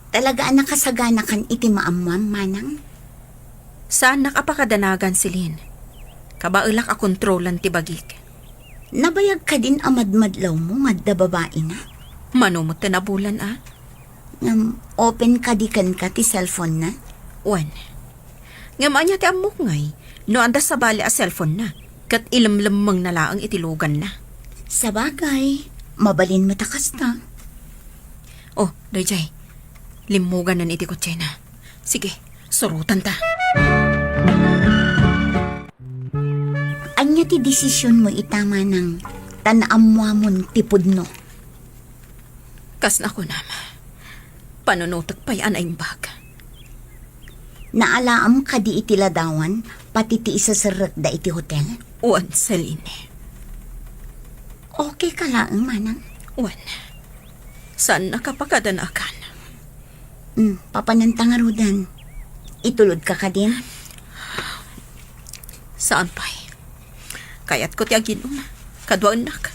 Talaga nakasagana kan iti maamwam manang? Saan nakapakadanagan, Celine? Kabailak a kontrolan ti bagik. Nabayag ka din amadmadlaw mo, madda babae na. Manumot na bulan Ngam, open ka di kan ka ti cellphone na? Wan. Ngam anya ti amok ngay, no anda sa bali a cellphone na. Kat ilamlamang nalaang itilugan na. Sa bagay, mabalin matakas ta. Oh, Dayjay, limugan na iti kotse na. Sige, surutan ta. Anya ti desisyon mo itama ng tanaamwamon ti pudno. Kas na ko nama. Panunutak pa yan ay bag. Naalaam ka di iti ladawan, pati ti isasarat da iti hotel? Uwan, Celine. Okay ka laang manang? Uwan. Saan nakapakadanakan? Papanantangarudan. Itulod ka ka din? Saan pa'y? Kaya't ko ti aginom. Kadwaan nak.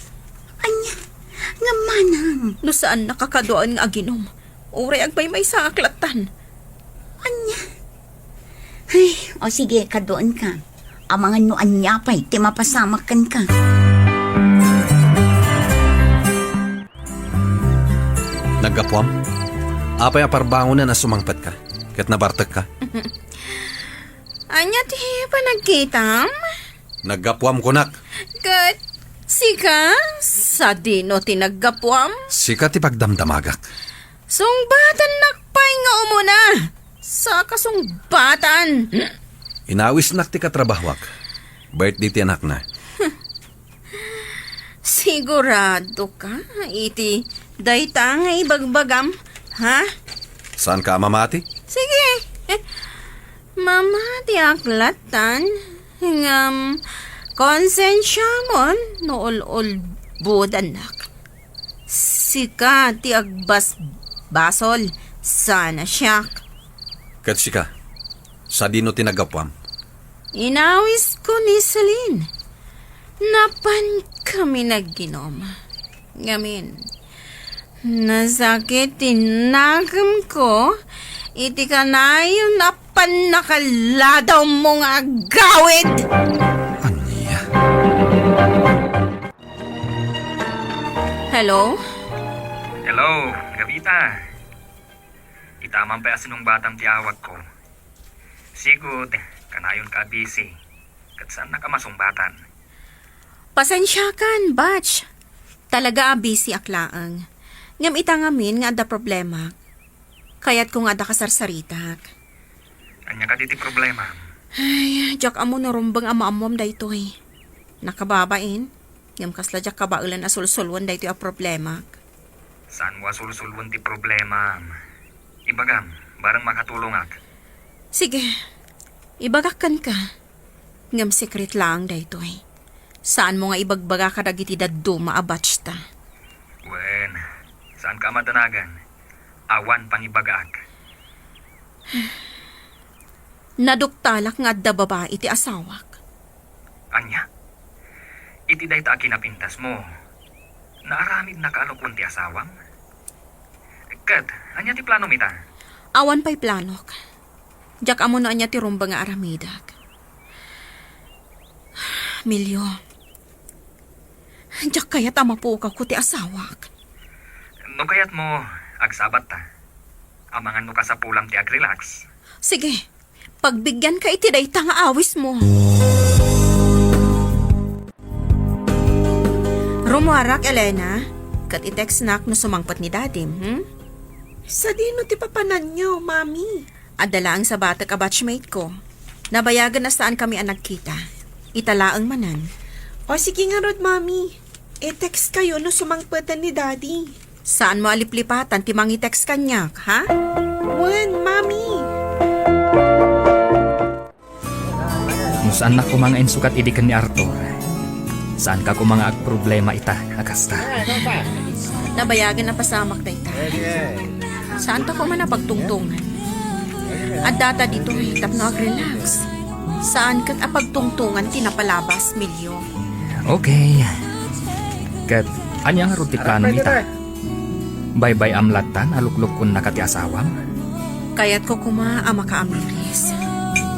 Anya, nga manang. No saan nakakadwaan nga aginom? Uray agbay may sa aklatan. Anya. Ay, o sige, kadoon ka. Amangan no anya pa'y, ti mapasamakan ka. Naggapuam? Apay aparbangon na sumangpat ka. Kat nabartag ka. Anya ti panagkitam? Naggapuam ko nak. Kat, sika? Sa dino tinaggapuam? Sika ti pagdamdamagak. Sungbatan nakpay nga umuna. Sa kasungbatan. Inawis nak ti katrabahwak. Birthday ti anak na. Sigurado ka? Iti, dayta nga ibagbagam, ha? Saan ka mamati? Sige. Mamati aklatan. Ngam, konsensya mon, nool-ol budanak. Sika ti agbas basol, sana siyak. Kat sika, sa dino tinaggapuam. Inawis ko ni Celine. Napan kami nagginom. Ngamin, nasakit tinagam ko, iti ka na yung napan nakaladaw mong agawid. Anya? Hello? Hello, Gavita. Itaman pa asinong batang tiyawag ko. Sigud, kanayon ka busy. Kat saan nakamasong batan? Pasensya kan, batch. Talaga busy aklaang. Ngam ita ngamin nga ada problema. Kaya't kung ada kasarsaritak. Anya ka diti problema. Ay, jak amo narumbang ama-amom daytoy. Nakababain. Ngam kasla jak kabaulan asulsulwan daytoy a problema. Saan mo asulsulwan ti problema? Ibagam, barang makatulong ak. Sige, ibagakan ka. Ngam secret lang daytoy. Saan mo nga ibagbaga ka dagiti daddo maabatch ta? Wen, saan ka madanagan? Awan pang ibagaak. Naduktalak nga adda babae iti asawak. Anya? Iti day ta kinapintas mo. Naaramid na kaalokon ti asawam? Kat, anya ti plano mita? Awan pa'y planok. Jak amo na anya ti rumba nga aramidak. Milyo. Jak kaya tamapukaw ko ti asawak. No kayat mo, agsabat ta. Amangan mo ka sa pulam ti agrelax. Sige, pagbigyan ka iti day nga awis mo. Rumuarak, Elena. Kat i-text nak no sumangpat ni dadim, Sa dino ti papanan nyo, Mami? Adala ang sa batak a batchmate ko. Nabayagan na saan kami ang nagkita. Italaang manan. O sige nga Rod, Mami. E-text kayo no sumangpatan ni Daddy. Saan mo aliplipatan ti mangi text kanyak, ha? Wen, Mami. Saan na ko mga insukat idikan ni Arthur? Saan ka ko mga problema ita, akasta? Nabayagan na pasamak na ita. Saan ta ko man napagtungtungan? At data dito hitap na relax. Saan kat apagtungtungan tinapalabas, Milyo? Okay. Kat, anyang ruti plano nita? Bye-bye amlatan, aluklok kun nakati asawam? Kaya't ko kuma ama ka amiris.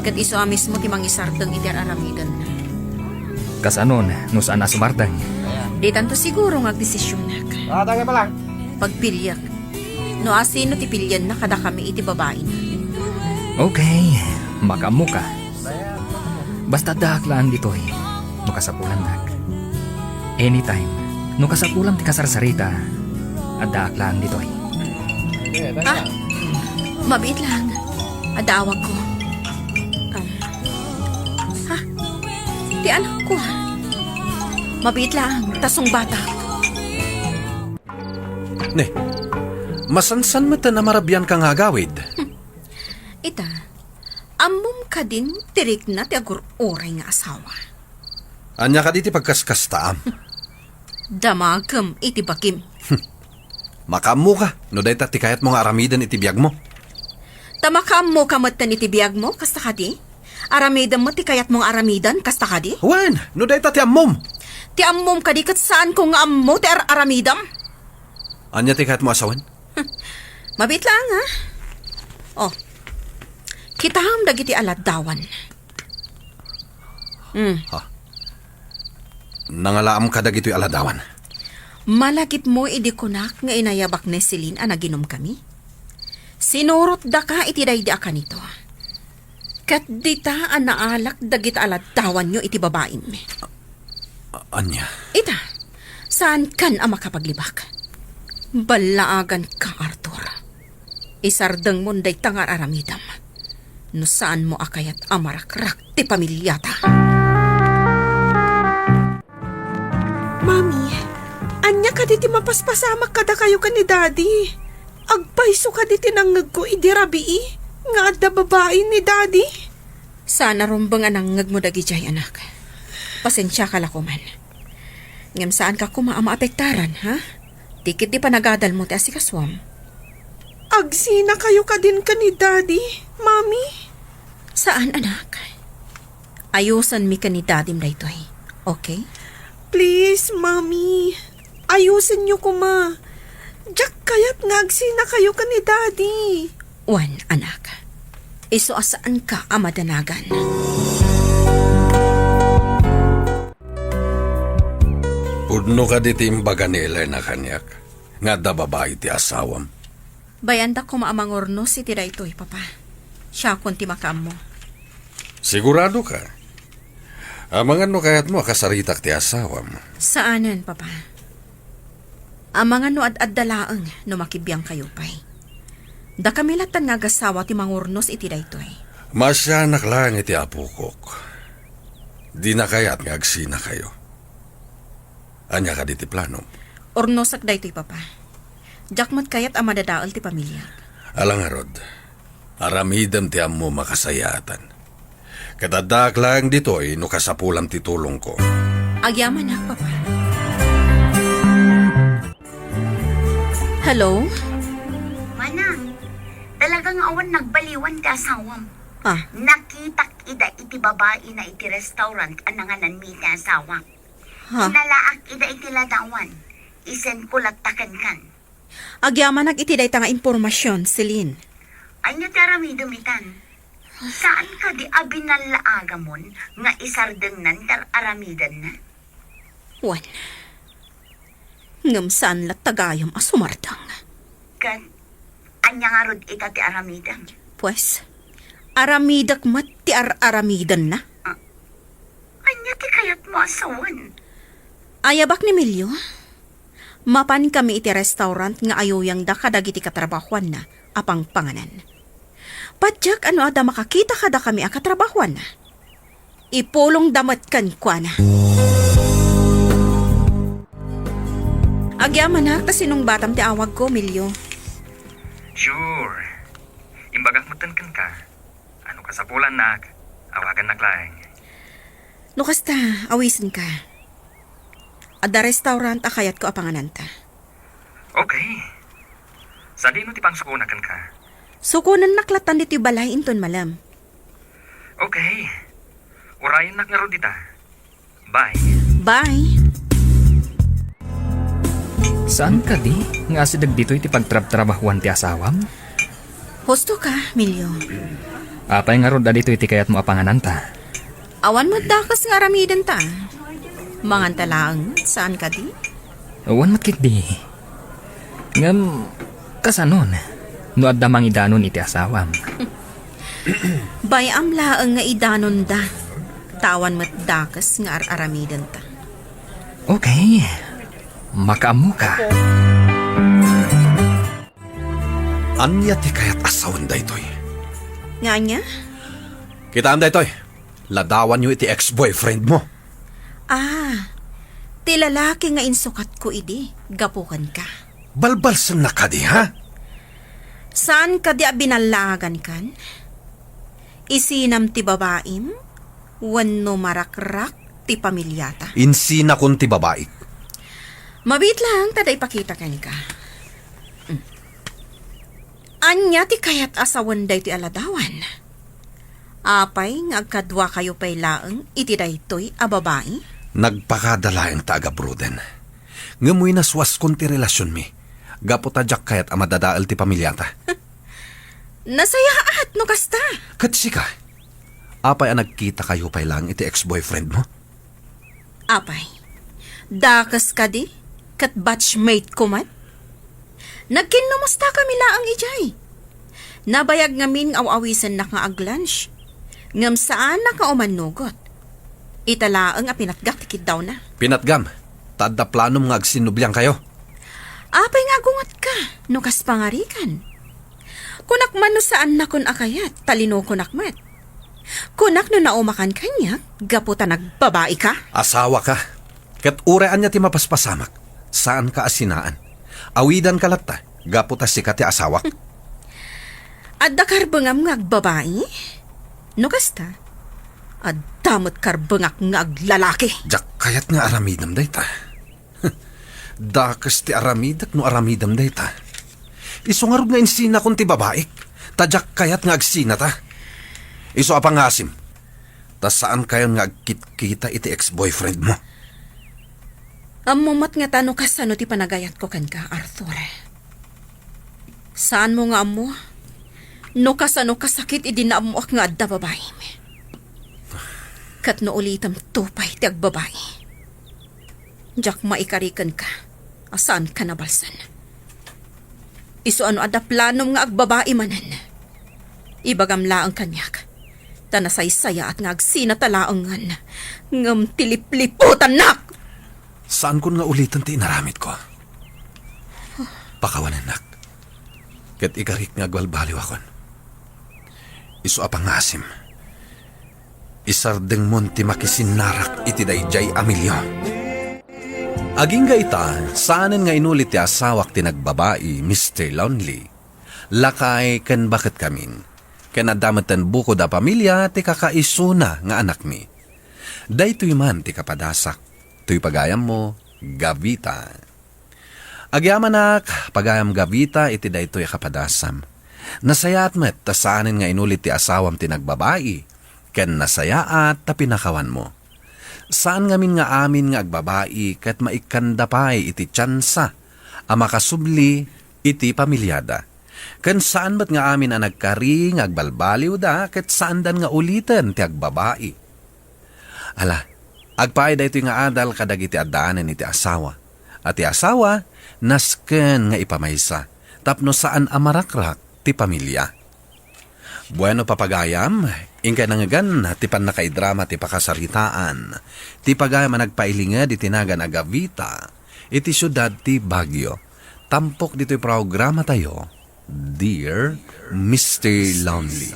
Kat iso amis mo timang isardang iti aramidan. Kasanon, no saan na sumardang? Di tanto siguro ngagdesisyonak. Pagpilyak. No asino ti pilyan na kada kami iti babae na. Okay, makamuka. Basta dahaklaan ditoy, no kasapulan nak. Anytime, no kasapulan ti kasarsarita, at dahaklaan ditoy. Mabait lang. Adawag ko. Ti anak ko. Mabait lang. Tasong bata. Ne, masansan mo ta na marabyan kang agawid. Ita, amom ka din tirik na ti agur-oray nga asawa. Anya ka diti pagkaskastaam. Damagam iti bakim. Makamu ka, no day ti kayat mo nga aramidan iti biyag mo. Tamakam mo kamatan iti biyag mo, kasta ka di? Aramidan mo ti kayat mong aramidan, kasta ka di? Wen, no day ti ammom. Ti ammom ka di kat saan ko nga ammo ti aramidam? Anya ti kayat mo asawan? Mabit lang, ha? Oh, kitaham dagiti aladdawan. Nangalaam ka dagito'y aladawan. Malagip mo idikunak nga inayabak ni Celine a naginom kami? Sinurot da ka iti daydi ka nito. Kat dita a naalak dagit aladdawan nyo iti babaim. Anya? Ita, saan kan ang makapaglibak? Balaagan ka, Arthur. Isardang mo day tangar aramidam. No saan mo akayat amarakrak ti pamilyata. Mami, anya ka diti mapaspasamak kada kayo ka ni Daddy. Agpaiso ka diti nangag ko idirabii. Nga adda babae ni Daddy. Sana rumbang anangag mo dagi jay anak. Pasensya ka lakuman. Ngam saan ka kumaama apektaran, ha? Tikit di panagadal mo ti asikaswam. Agsina kayo ka din ka ni Daddy, Mami. Saan, anak? Ayusan mi ka ni dadim daytoy. Okay? Please, Mami. Ayusin niyo ko, ma. Jack kayat ngagsina kayo ka ni Daddy. Wan, anak. Iso asaan ka amadanagan? Pudno ka diti imbaga ni Elena kanyak. Nga da babae ti asawam. Bayanda ko maamangorno si Tiraytoy, papa. Siya kunti makam mo. Sigurado ka? Amangan no kayat mo kasaritak ti asawam. Saanan, papa? Amangan no ad dalaang no makibiyang kayo pa'y. Da kami latan nga gasawa ti mangurnos iti daytoy. Masyanak lang iti apukok. Di na kayat nga agsina kayo. Anya ka di ti plano. Ornosak daytoy, papa. Jakmat kayat ang madadaal ti pamilya. Alang arod, aramidam ti ammo makasayatan. Katadak lang dito'y no kasapulam ti tulong ko. Agyaman na, papa. Hello? Mana, talagang awan nagbaliwan ti asawam. Ah, Nakitak ida iti babae na iti restaurant ananganan mi ti asawa. ha? Nalaak ida iti ladawan. Isen ko lagtakan kan. Agyaman iti dayta nga impormasyon, Celine. Anya ti arami dumitan. Saan ka di abinalaagamon nga isardeng nan tar aramidan na? Wan. Ngam saan lat tagayam asumardang. Kan, anya nga rod ita ti aramidan. Pues, aramidak mat ti aramidan na. Anya ti kayat mo asawan. Ayabak ni Milyo. Mapan kami iti restaurant nga ayoyang da kadagiti katrabahuan na apang panganan. Padyak ano ada makakita kada kami ang katrabahuan na. Ipulong damat kan kwa na. Agyaman na, ta sinong batam ti awag ko, Milyo. Sure. Imbagak matankan ka. Ano ka sa pulan nak? Awagan naklaeng. No kasta, awisin ka. Ada restaurant akayat ko apangananta. Okay. Sa di no ti pang sukunakan ka. Sukunan naklatan dito balay inton malam. Okay. Urayan nak nga ro dita. Bye. Bye! Saan ka di? Nga sidag dito iti pagtrab-trabahuan ti asawam? Husto ka, Milyo. Apay nga ron dito iti kayat mo apangananta. Awan mo dakas nga ramidan ta. Manganta lang, saan ka di? Awan matkit di. Ngam, kasanon. No adda mangidanon iti asawam. Bayam laang nga idanon da. Tawan mat dakas nga aramidan ta. Okay. Makaamu ka. Anya ti kayat asawan daytoy. Nga niya? Kitaan daytoy. Ladawan nyo iti ex-boyfriend mo. Ah, ti lalaki nga insukat ko idi. Gapukan ka. Balbalsan na ka di, ha? Saan ka di binalagan kan? Isinam ti babaim? Wano marakrak ti pamilyata. Insina kun ti babae. Mabit lang, tada ipakita ka ni ka. Anya ti kayat asawan day ti aladawan. Apay nga agkadwa kayo pay laeng iti daytoy a babae. Nagpakadalaeng taga bruden. Ngamoy naswas kun ti relasyon mi. Gapotadyak kayat amadadaal ti pamilyata. Nasayaat no kasta. Katsi ka. Apay ang nagkita kayo pay lang iti ex-boyfriend mo? Apay, dakas ka di? Kat batchmate ko man? Nagkinumusta kami laang ijay. Nabayag ngamin aw-awisan na nga ag-lunch. Ngam saan na ka umanugot. Italaang a pinatgak tikid daw na. Pinatgam. Tadda planom nga agsinubyang kayo. Apay nga gungat ka, nukas pangarikan. Kunak man no saan na kun akayat, talino kunak mat. Kunak no naumakan kanya, gaputa nagbabae ka. Asawa ka. Kat urean niya ti mapaspasamak. Saan ka asinaan? Awidan ka latta. Gaputa si ka ti asawa. Adda karbengam nga agbabae? No kasta? Addamot karbengak nga aglalaki. Jak kayat nga aramidam dayta. Dakas ti aramidak no aramidam dayta. Iso nga rog nga insina kun ti babaik. Tadyak kayat nga agsina ta. Iso apang asim. Ta saan kayon nga agkit-kita iti ex-boyfriend mo? Amumat nga tano kasano ti panagayat ko kan ka, Arthur. Saan mo nga amo? No kasano kasakit idinaam mo ak nga adda babae. Kat no ulitam tupay ti agbabae. Jak maikarikan ka. Asaan ka nabalsan? Iso ano adda planom nga agbabae manan. Ibagam laang kanyak. Tanasaysaya at ngagsinatalaangan. Ngam tilipliputan nak! Saan kun nga ulitan ti inaramid ko? Pakawanan nak. Kat ikarik nga agwalbaliw akon. Isu apang asim. Isardeng mon ti makisinarak iti dayjay Emilio. Aging ga ita, saanen nga inulit ti asawak ti nagbabae, Mr. Lonely. Lakay ken bakit kamin. Ken adamatan buko da pamilya ti kakaisuna nga anak mi. Daytoy man ti kapadasak. Tuy pagayam mo, Gavita. Agyaman pagayam Gavita iti daytoy kapadasam. Nasayaat met ta saanen nga inulit ti asawam ti nagbabae. Ken nasayaat ta pinakawan mo. Saan ngamin nga amin nga agbabae ket maikandapay iti tsansa a makasubli iti pamilyada. Ken saan bat nga amin ang nagkari nga agbalbaliw da ket saan dan nga ulitan ti agbabae. Ala, agpaay da ito nga adal kadag iti addaanan iti asawa. At ti asawa, nasken nga ipamaysa tapno saan amarakrak ti pamilya. Bueno papagayam, ingkay nangagan ti panakaidrama ti pakasaritaan. Ti pagayam nagpailingad iti nagan Agavita, iti syudad ti Baguio. Tampok dito'y programa tayo, Dear Mr. Lonely.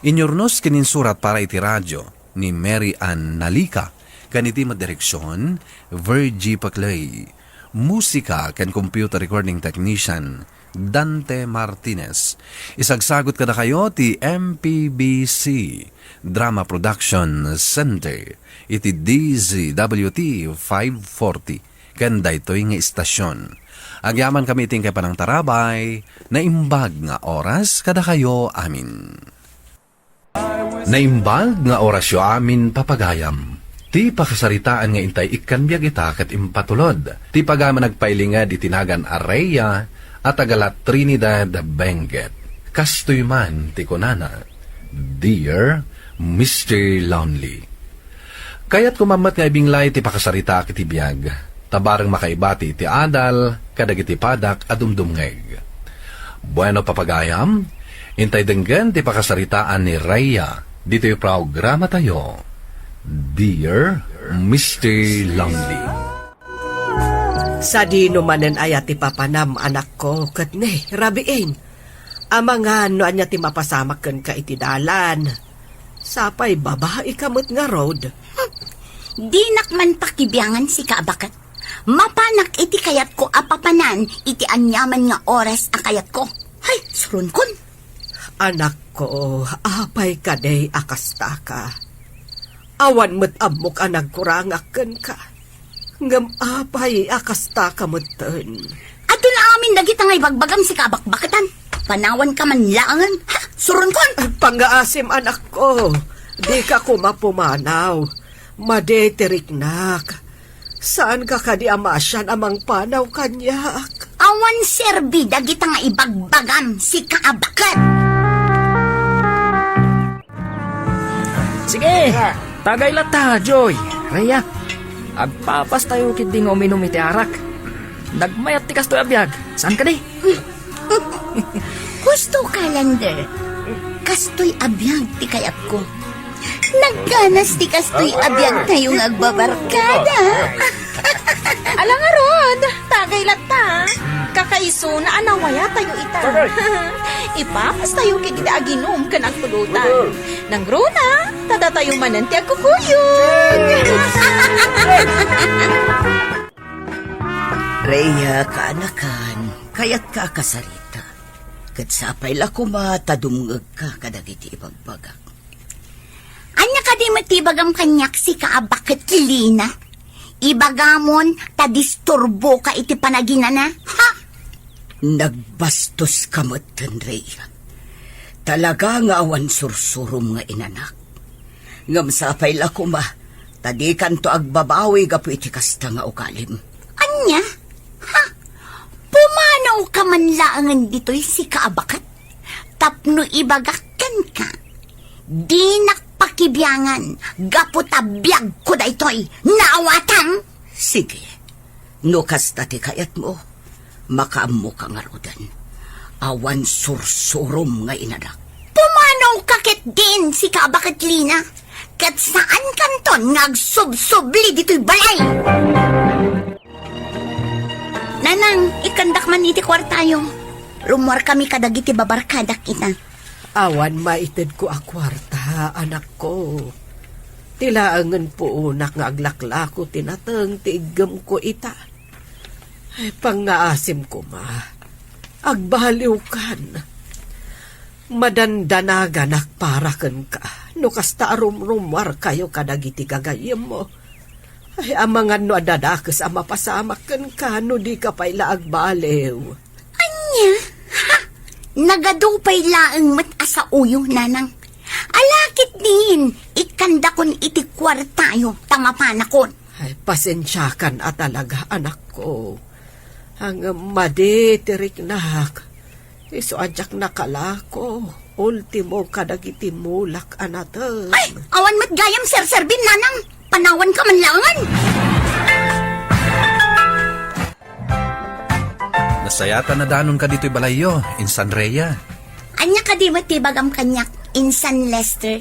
Inyornos kininsurat para iti radyo ni Mary Ann Nalika, kaniti madireksyon, Virgie Paclay. Musika ken computer recording technician, Dante Martinez. Isagsagot kada kayo ti MPBC Drama Production Center iti DZWT 540 kanda ito'y nga istasyon. Agyaman kami iting kay panang tarabay na imbag nga oras kada kayo amin. Naimbag nga orasyo amin papagayam. Ti pakasaritaan nga intay ikkanbiag ita ket impatulod. Ti pagaman nagpailingad itinagan Areya at agalat Trinidad Benguet. Kastoy man ti kunana, Dear Mr. Lonely. Kaya't kumamat nga ibinglay ti pakasarita kiti biyag. Tabarang makaibati ti adal, kadag iti padak adumdumngeg. Bueno papagayam, intay denggan ti pakasaritaan ni Rhea. Dito yung programa tayo, Dear Mr. Lonely. Sa di numanen ayat ti papanam anak ko, kat ne, rabiin. Amangan no anya ti mapasamak ken ka iti dalan. Sapay babae kamot nga road. Di nakman pakibiyangan si kaabakat. Mapanak iti kayat ko apapanan iti anyaman nga oras ang kayat ko. Hay, surun kon. Anak ko, apay kaday akasta ka. Awan mo't amok anag kurangak ken ka. Ngam apay akasta ka moten. Ato na amin dagita ngay bagbagam si kabakbakatan. Panawan ka man langan. Ha, surun kon. Pangaasim anak ko. Di ka kumapumanaw. Madeterik nak. Saan ka kadi amasyan amang panaw kanyak? Awan serbi dagita nga ibagbagam si kaabakat. Sige, tagay lata, Joy. Rhea, agpapas tayo kiti nga uminom iti arak. Nagmayat ti kastoy abiyag. Saan ka di? Gusto calendar. Kastoy abiyag ti kayat ko. Nagganas ti kastoy abiyag tayong agbabarkada. Alang arod, tagay lata. Kakaiso na anawaya tayo ita. Ipapas tayo kikita aginom ka ng tulutan. Nang runa, tada tayo mananti agkukuyod. Rhea kaanakan, kayat ka kasarita. Katsapay lakuma tadumngag ka kadagiti ibagbagak. Anya ka di matibagam kanyak si kaabakit Lina? Ibagamon tadisturbo ka iti panaginana, ha? Nagbastos ka moten, Rhea. Talaga nga awan sursurum nga inanak. Ngam sapay lakuma, tadi kanto agbabawi gapu iti kasta nga ukalim. Anya? Ha? Pumanaw ka man laangan dito'y si kaabakat? Tapno ibagakan ka. Di nakpakibiyangan, gaputabiyag ko da ito'y naawatang. Sige, no kasta ti kayat mo, makaammo ka nga rodan. Awan sursurom nga inanak. Pumanaw Pumanaw kakit din si Kabakat Lina. Kat saan kanton ngagsub-subli dito'y balay? Nanang, ikandak man iti kwartayo. Rumor kami kadagiti babarkadak ita. Awan maited ko a kwarta, anak ko. Tilaangan po unak nga aglaklako tinatang tiigam ko ita. Ay, pangaasim ko ma. Agbaliw kan. Madandanagan akparakan ka. No kasta rumrumwar kayo kadagiti gagayem mo. Ay, amangan no adadakas ama pasamak ka no di ka pa'y agbaliw. Anya? Ha? Nagadupay laang mat asa uyo, nanang. Alakit din, ikanda kon iti kwartayo, tamapanakon. Ay, pasensyakan at talaga, anak ko. Ang maditirik nak. Iso adyak nakalako. Ultimo kadagiti mulak anatan. Ay, awan mat gayam serserbin, nanang. Panawan ka man langan. Nasayata na danon ka dito'y balayo, Insan Rhea. Anya ka di mo tibagam kanyak, Insan Lester.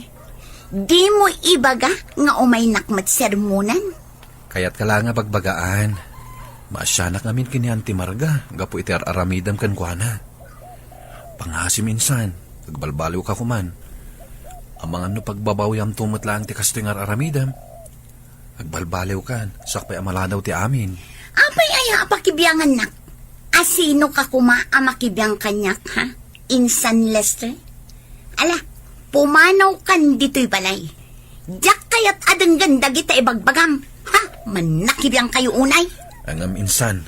Di mo ibaga nga umay nakmat sermonan. Kaya't ka lang nga bagbagaan. Maasyanak namin kini Auntie Marga, gapo iti aramidam kan kuana. Pangasim insan, nagbalbaliw ka kuman. Amang ano pagbabawyam tumot lang ti kasto nga aramidam. Nagbalbaliw kan, sakpay amala daw ti amin. Apay aya apakibiyangan nak. Asino ka kuma amakibiyang kanyak, ha? Insan Lester? Ala, pumanaw kan dito'y balay. Diyak kayat adang ganda kita ibagbagam. Ha? Manakibiyang kayo unay. Ang insan,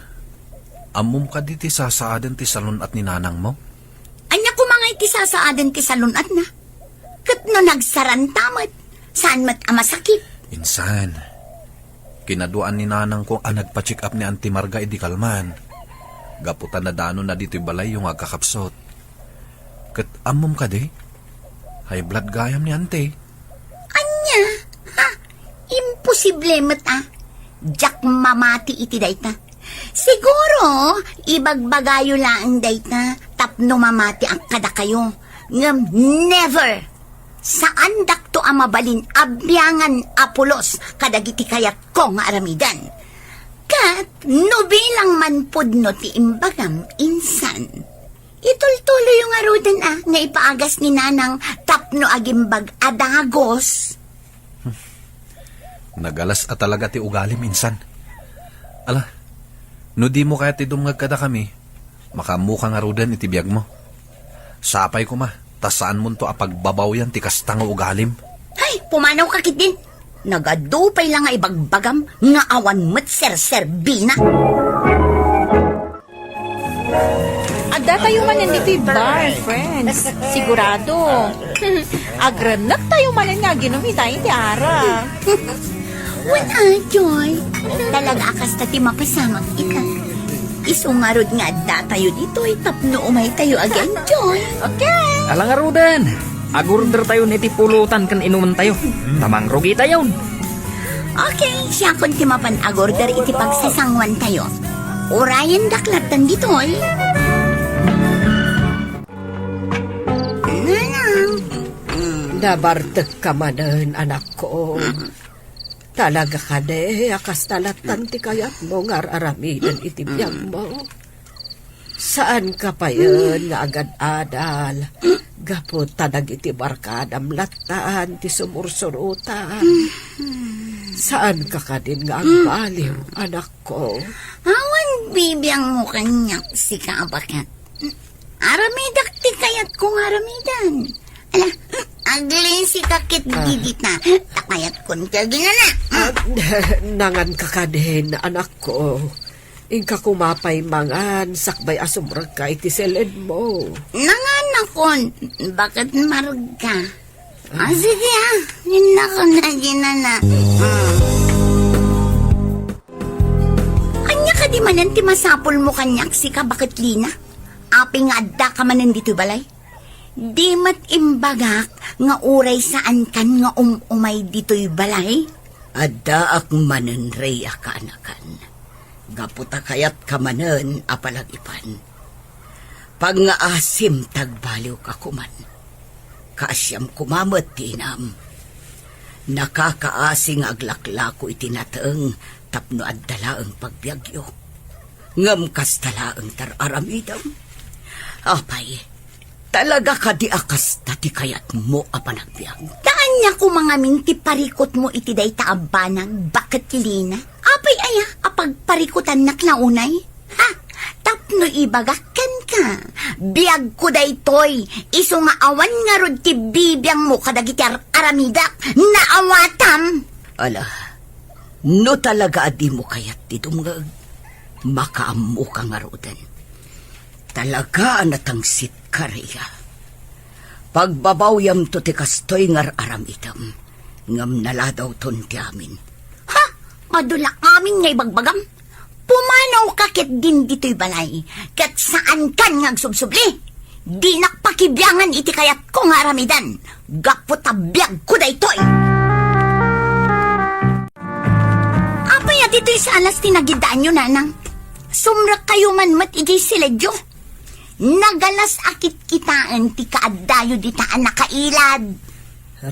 amom ka diti sasaadan ti salon at ninanang mo? Anya ko mga iti sasaadan ti salon at na. Kat no nagsaran tamat, saan mat amasakit? Insan, kinaduan ni nanang ko ang nagpa-check up ni Auntie Marga idi kalman. Gaputan na dano na dito'y balay yung agkakapsot. Kat amom ka di? High blood gayam ni Auntie. Anya? Ha? Imposible mat Diyak mamati iti dayta. Siguro, ibagbagayo lang dayta tapno mamati ang kada kayo. Ngam never! Saan dakto ang mabalin abyangan apulos kadagiti kayat ko nga aramidan. Kat, no bilang man pudno ti imbagam insan. Itultulo yung arudan nga ipaagas ni nanang tapno agimbag adagos. Nagalas at talaga ti ugali minsan. Ala, no di mo kaya ti dumngag kada kami, makamuka nga rudan iti biyag mo. Sapay ko ma, tasaan mo to apagbabaw yan ti kastang ugalim. Ay, pumanaw kakit din. Nagadupay lang nga ibagbagam nga awan mat serserbina. Adda tayo manan dito'y bar, friends. Sigurado. Agranak tayo manan nga ginumitayin ti Ara. Wala, Joy. Talaga akas tati mapasamag ika. Isungarod nga da tayo dito ay tapno umay tayo again, Joy. Okay. Alang arudan, agurder tayo niti pulutan kan inuman tayo. Tamang rugi tayo. Okay, siya kun ti mapan agorder iti pagsasangwan tayo. Urayan daklatan dito ay. Nabartag ka manan, anak ko. Talaga ka de, akas talatan ti kayat mo nga aramidan iti biyag mo. Saan ka pa yun nga agad-adal? Gapot tadag iti barkadam lataan ti sumursurutan. Saan ka din nga agbaliw, anak ko? Awan bibiyang mo kanyak si Kabakat. Aramidak ti kayat kong aramidan. Ala, agli si kakit didit na. Takayat kon kagina na. Nangan ka din, anak ko. Ingka kumapay mangan, sakbay asumrag ka iti seled mo. Nangan akon, bakit marag ka? Sige yun ako na ginana. Anya ka di manan ti masapol mo kanyak si Kabakat Lina? Aping adda ka manan dito balay? Di mat imbagak nga uray saan kan nga umay dito'y balay? Adda ak manen Rhea ka anakan. Gaputa kayat ka manen apalagipan. Pag nga asim tagbaliw ka kuman. Kaasyam kumamot, tinam. Nakakaasing aglaklako itinataeng tapno at dalaang pagbyagyo. Ngam kas talaang tararamidam. Apay, talaga ka di akas dati kayat mo apanagbyag. Daan niya ko mga minti parikot mo iti day taabanang bakit lina? Apay aya apagparikutan nak naunay? Ha? Tapno ibagakan ka. Biag ko day toy. Iso nga awan nga rod ti bibiyang mo kadagiti aramidak. Naawatam. Ala, no talaga adi mo kayat ti dumgag. Makaamu ka nga rodan. Talaga natangsit ka riya. Pagbabawyam to ti kastoy ngar aramitam. Ngam naladaw ton ti amin. Ha? Madula amin nga ibagbagam? Pumanaw kakit din dito'y balay. Kat saan kan ngagsubsubli? Di nakpakibyangan iti kayat ko nga aramidan. Gaputabiyag ko da ito'y. Apay at ito'y sa alas tinagidaan nyo, nanang. Sumrak kayo man mat iti siledyo. Nagalas akit kitaan ti kaadayo di taan nakailad.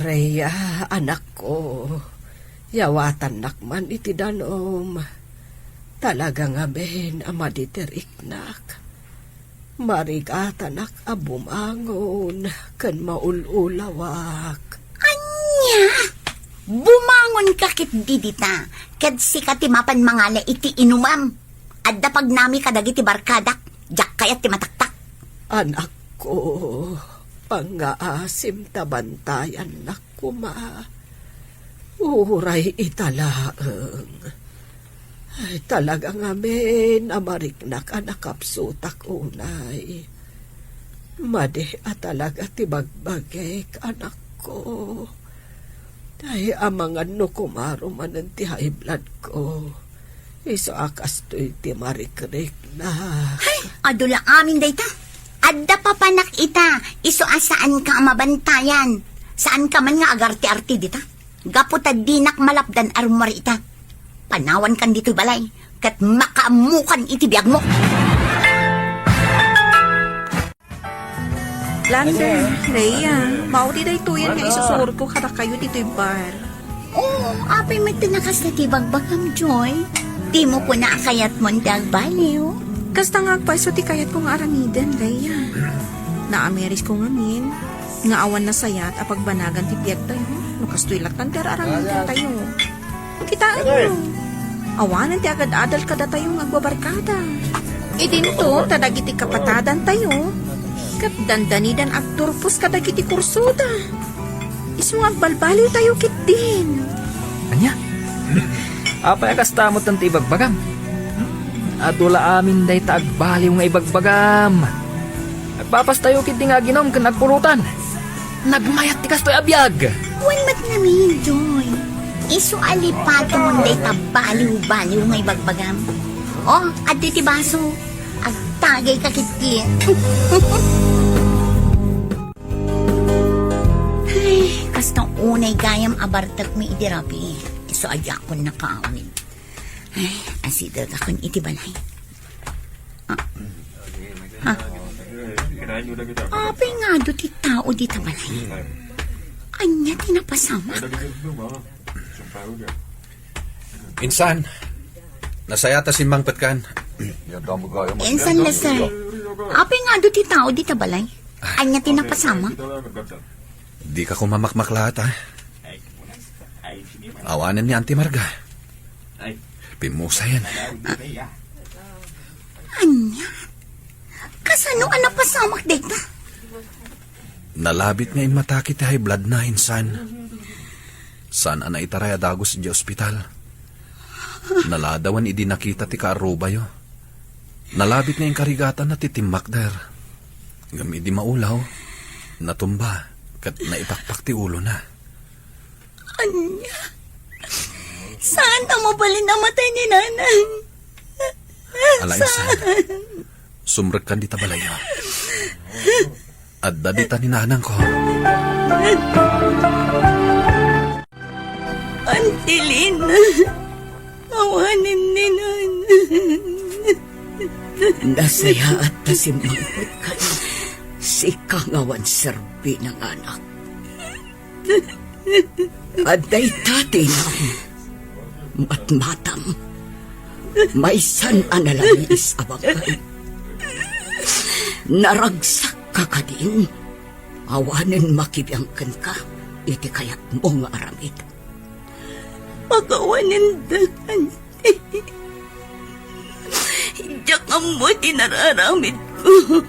Rhea, anak ko. Yawatan nakman iti danom. Talagang amen ama diteriknak. Marigatanak abumangon kan maululawak. Anya? Bumangon kakit didita. Kad sikatimapan mangala iti inumam. Adda pag nami kadagiti barkadak. Jak kayat ti mataktak. Anak ko, pangaasim tabantayan na kuma. Uray italaeng. Ay, talagang amen, amariknak anakapsutak unay. Madi at talaga tibagbagek, anak ko. Ay, amangan no kumaro manan ti high blood ko. Iso akas to'y ti marikrik na. Ay, adula amin dayta. Adda papanak ita. Iso asaan ka mabantayan. Saan ka man nga agarte-arte dita. Gaputad dinak malapdan arumari ita. Panawan kan dito'y balay. Kat makaamukan iti biyag mo. Lander, Rhea, maudi day tuyan nga isusur ko kada kayo dito'y bar. Oo, apay may tinakas na tibagbagam, Joy. Di mo po na akayat mo ang baliw. Kasta nga agpaiso ti kayat ko nga aramidan, Rhea. Na-ameris ko ngamin. Nga awan na sayat apagbanagan ti piyag tayo. Nukastoy laktan ti aramidan tayo. Kitaan mo. Awanan ti agad-adal kada tayo nga agbabarkada. Idinto, tadagiti kapatadan tayo. Kat dandanidan agturpos kadagiti kursuda. Iso nga agbalbaliw tayo kit din. Anya? Apay akastamot ng tibagbagam. Adula amin day taagbaliw nga ibagbagam. Nagpapas tayo kit nga ginom kan nagpulutan. Nagmayat ti kastoy abiyag. Wan mat namin, Joy. Iso alipato mo day tabaliw-baliw nga ibagbagam. Oh, addi ti baso. Agtagay ka kiti. Ay, kastang unay gayam abartak mi idirapi. Iso adya ko nakaawin. Ay, asidag akong itibalay. Ha? Apay nga do ti tao di tabalay. Anya tinapasama. Insan, nasayata si Mang Petkan. Insan na sir. Apay nga do ti tao di tabalay. Anya tinapasama. Di ka kumamakmaklat, ha? Awanan ni Auntie Marga. Pimusa yan. Anya? Kasano ka napasamak dito? Nalabit nga inmatakit high blood na, insan. Saan ana itaray adagos di ospital? Naladawan idi nakita ti kaaruba yo. Nalabit nga yung karigatan na titimak der. Ngam idi maulaw, natumba, kat naipakpak ti ulo na. Anya? Saan na mo bali namatay ni nanang? Alay, insan. Sumrek kan di tabalayo. At dadita ni nanang ko. Antilin, awanin ni nanang. Nasaya at nasimangkot ka. Si Kangawan Serbi ng anak. Aday tatinam, matmatam, may san analabis abangkay. Naragsak ka kadin, awanin makibiyangkan ka, iti kayat mo nga aramid. Pagawanin dahan. Diyak ang mo tinararamid ko.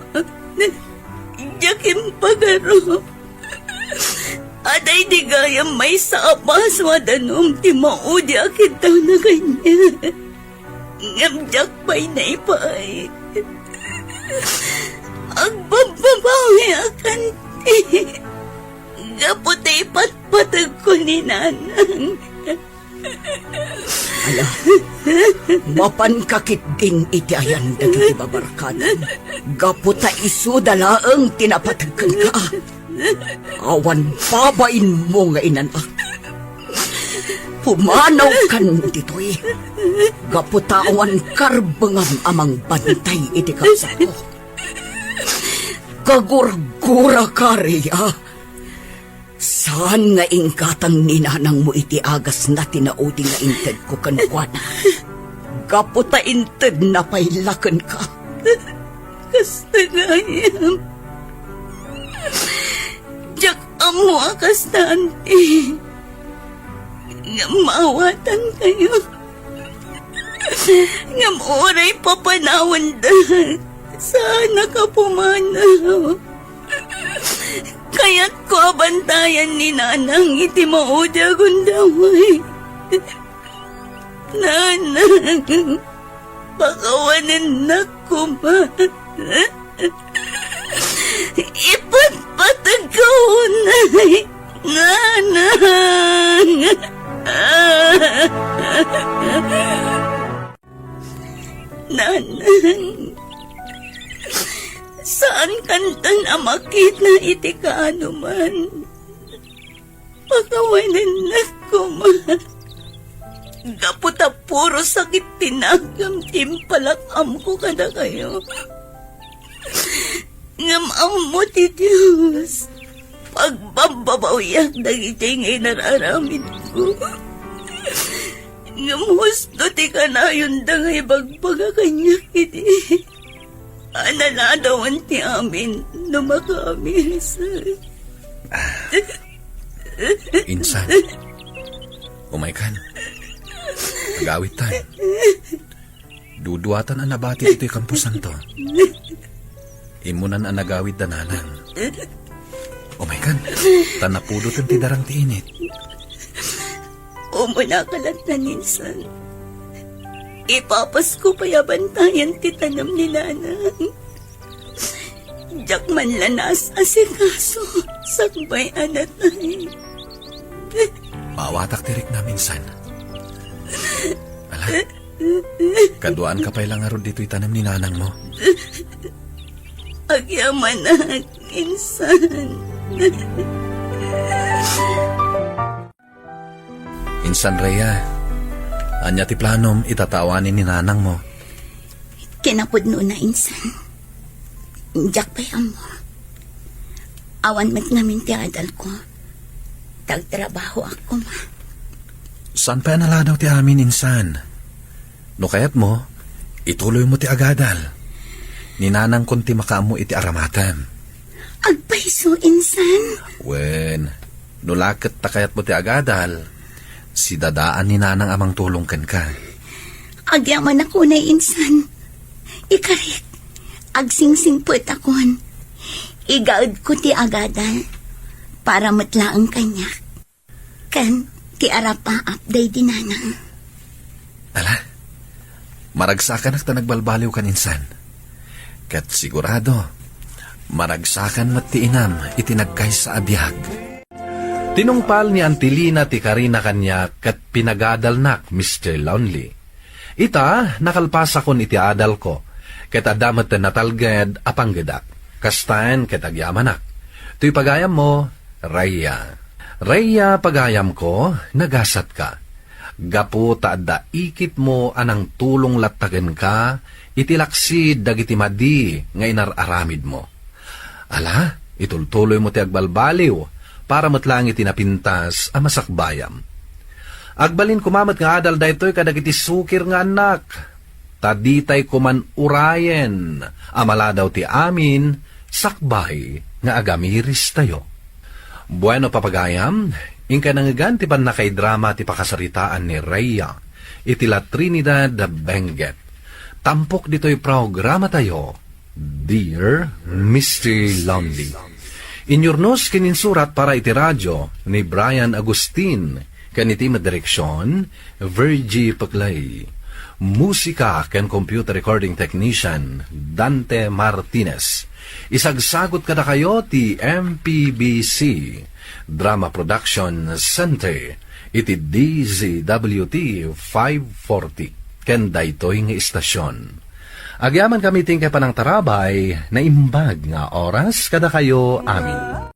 Diyakin pagaro. Aday di gayam may sapas madanom ti maudi akit daw na ganyan. Ngamjak pa'y naipay. Agbababawi akan ti. Gaputay patpatag ko ni nanang. Ala, mapan kakit din iti ayan dagiti babarkadan. Gaputa isu dalaang tinapatagkan ka. Awan babain mo nga inanak. Pumanaw kan dito'y. Gaputa awan karbangam amang bantay iti kapsa ko. Kagurgura ka riya. Saan nga ingkatang ninanang mo iti agas na tinaudi nga inted ko kanukwana? Gaputa inted na pailakan ka. Kasta gayam. Diyak amo akas na anti. Nga mawatan kayo. Nga oray papanawan dahil. Sana ka pumanaw. Kaya't ko abantayan ni nanang iti maudya gundaway. Nanang, pakawanin na ko ba? Ipatpatag ko unay, nanang. Nanang, saan kanta na makita iti kaano man? Pagawanin na ko man. Gaputa puro sakit tinagam timpalakam ko kada kayo. Ngamam mo ti Diyos. Pagbababawyak dagiti ngay nararamid ko. Ngamusto ti kanayon da ngay bagbaga kanya iti. Analadawan ti amin no makamirisay. Insan, umaykan. Agawit tayo. Duduatan ang nabati ito'y kampusan to. Imunan ang nagawit dananang. Umaykan, tanapulot ang tidarang tiinit. Umunakalat na ninsan. Ipapas ko payabantayan ti tanam ni nanang. Diyak man lanas asikaso sakbay anatay. Mawatak tirik na minsan. Ala, kaduaan ka pa ilang arod dito'y tanam ni nanang mo. Agyaman na insan. Insan Rhea, anya ti planom itatawanin ni nanang mo. Kinapudno na insan. Diyak pa'y mo. Awan met ngamin ti adal ko. Tagtrabaho ako ma. Saan pa naladaw ti amin, insan? No kayat mo, ituloy mo ti agadal. Ninanang kunti makaamo iti aramatan. Agpaiso insan. Wen, nulaket ta kayat mo ti agadal, si dadaan ni nanang amang tulong ken ka. Agyaman ako na insan. Ikarit, agsingsing po't akon. Igaad ko ti agadal para matlaang kanya. Kan, ti arapa upday di nanang. Ala, maragsakan at nagbalbaliw kan insan. Kat sigurado, maragsakan mat ti inam itinagkay sa abiyag. Tinungpal ni Antilina ti Karina kanya kat pinagadalnak Mr. Lonely. Ita, nakalpasa kon iti adal ko, ket adamat natalged apanggedak, kastan ket agyamanak. Tuy pagayam mo, Rhea. Rhea, pagayam ko, nagasat ka. Gapu taadda ikit mo anang tulong latagen ka, itilaksid dagiti madi nga inararamid mo. Ala, itultuloy mo ti agbalbaliw, para matlang itinapintas a masakbayam. Agbalin kumamat nga adal daytoy kadagiti sukir nga anak. Taditay kuman urayen, amala daw ti amin, sakbay nga agamiris tayo. Bueno papagayam, ingka nangagan ti pan na kay drama ti pakasaritaan ni Rhea, iti La Trinidad Benguet. Tampok dito'y programa tayo, Dear Mr. Lonely. Inyurnos kininsurat para iti radyo ni Brian Agustin, kaniti madireksyon, Virgie Paclay. Musika ken computer recording technician, Dante Martinez. Isagsagot kada kayo ti MPBC, Drama Production Center, iti DZWT 540, ken daytoy nga istasyon. Agyaman kami tingke panang tarabay, na imbag nga oras kada kayo amin.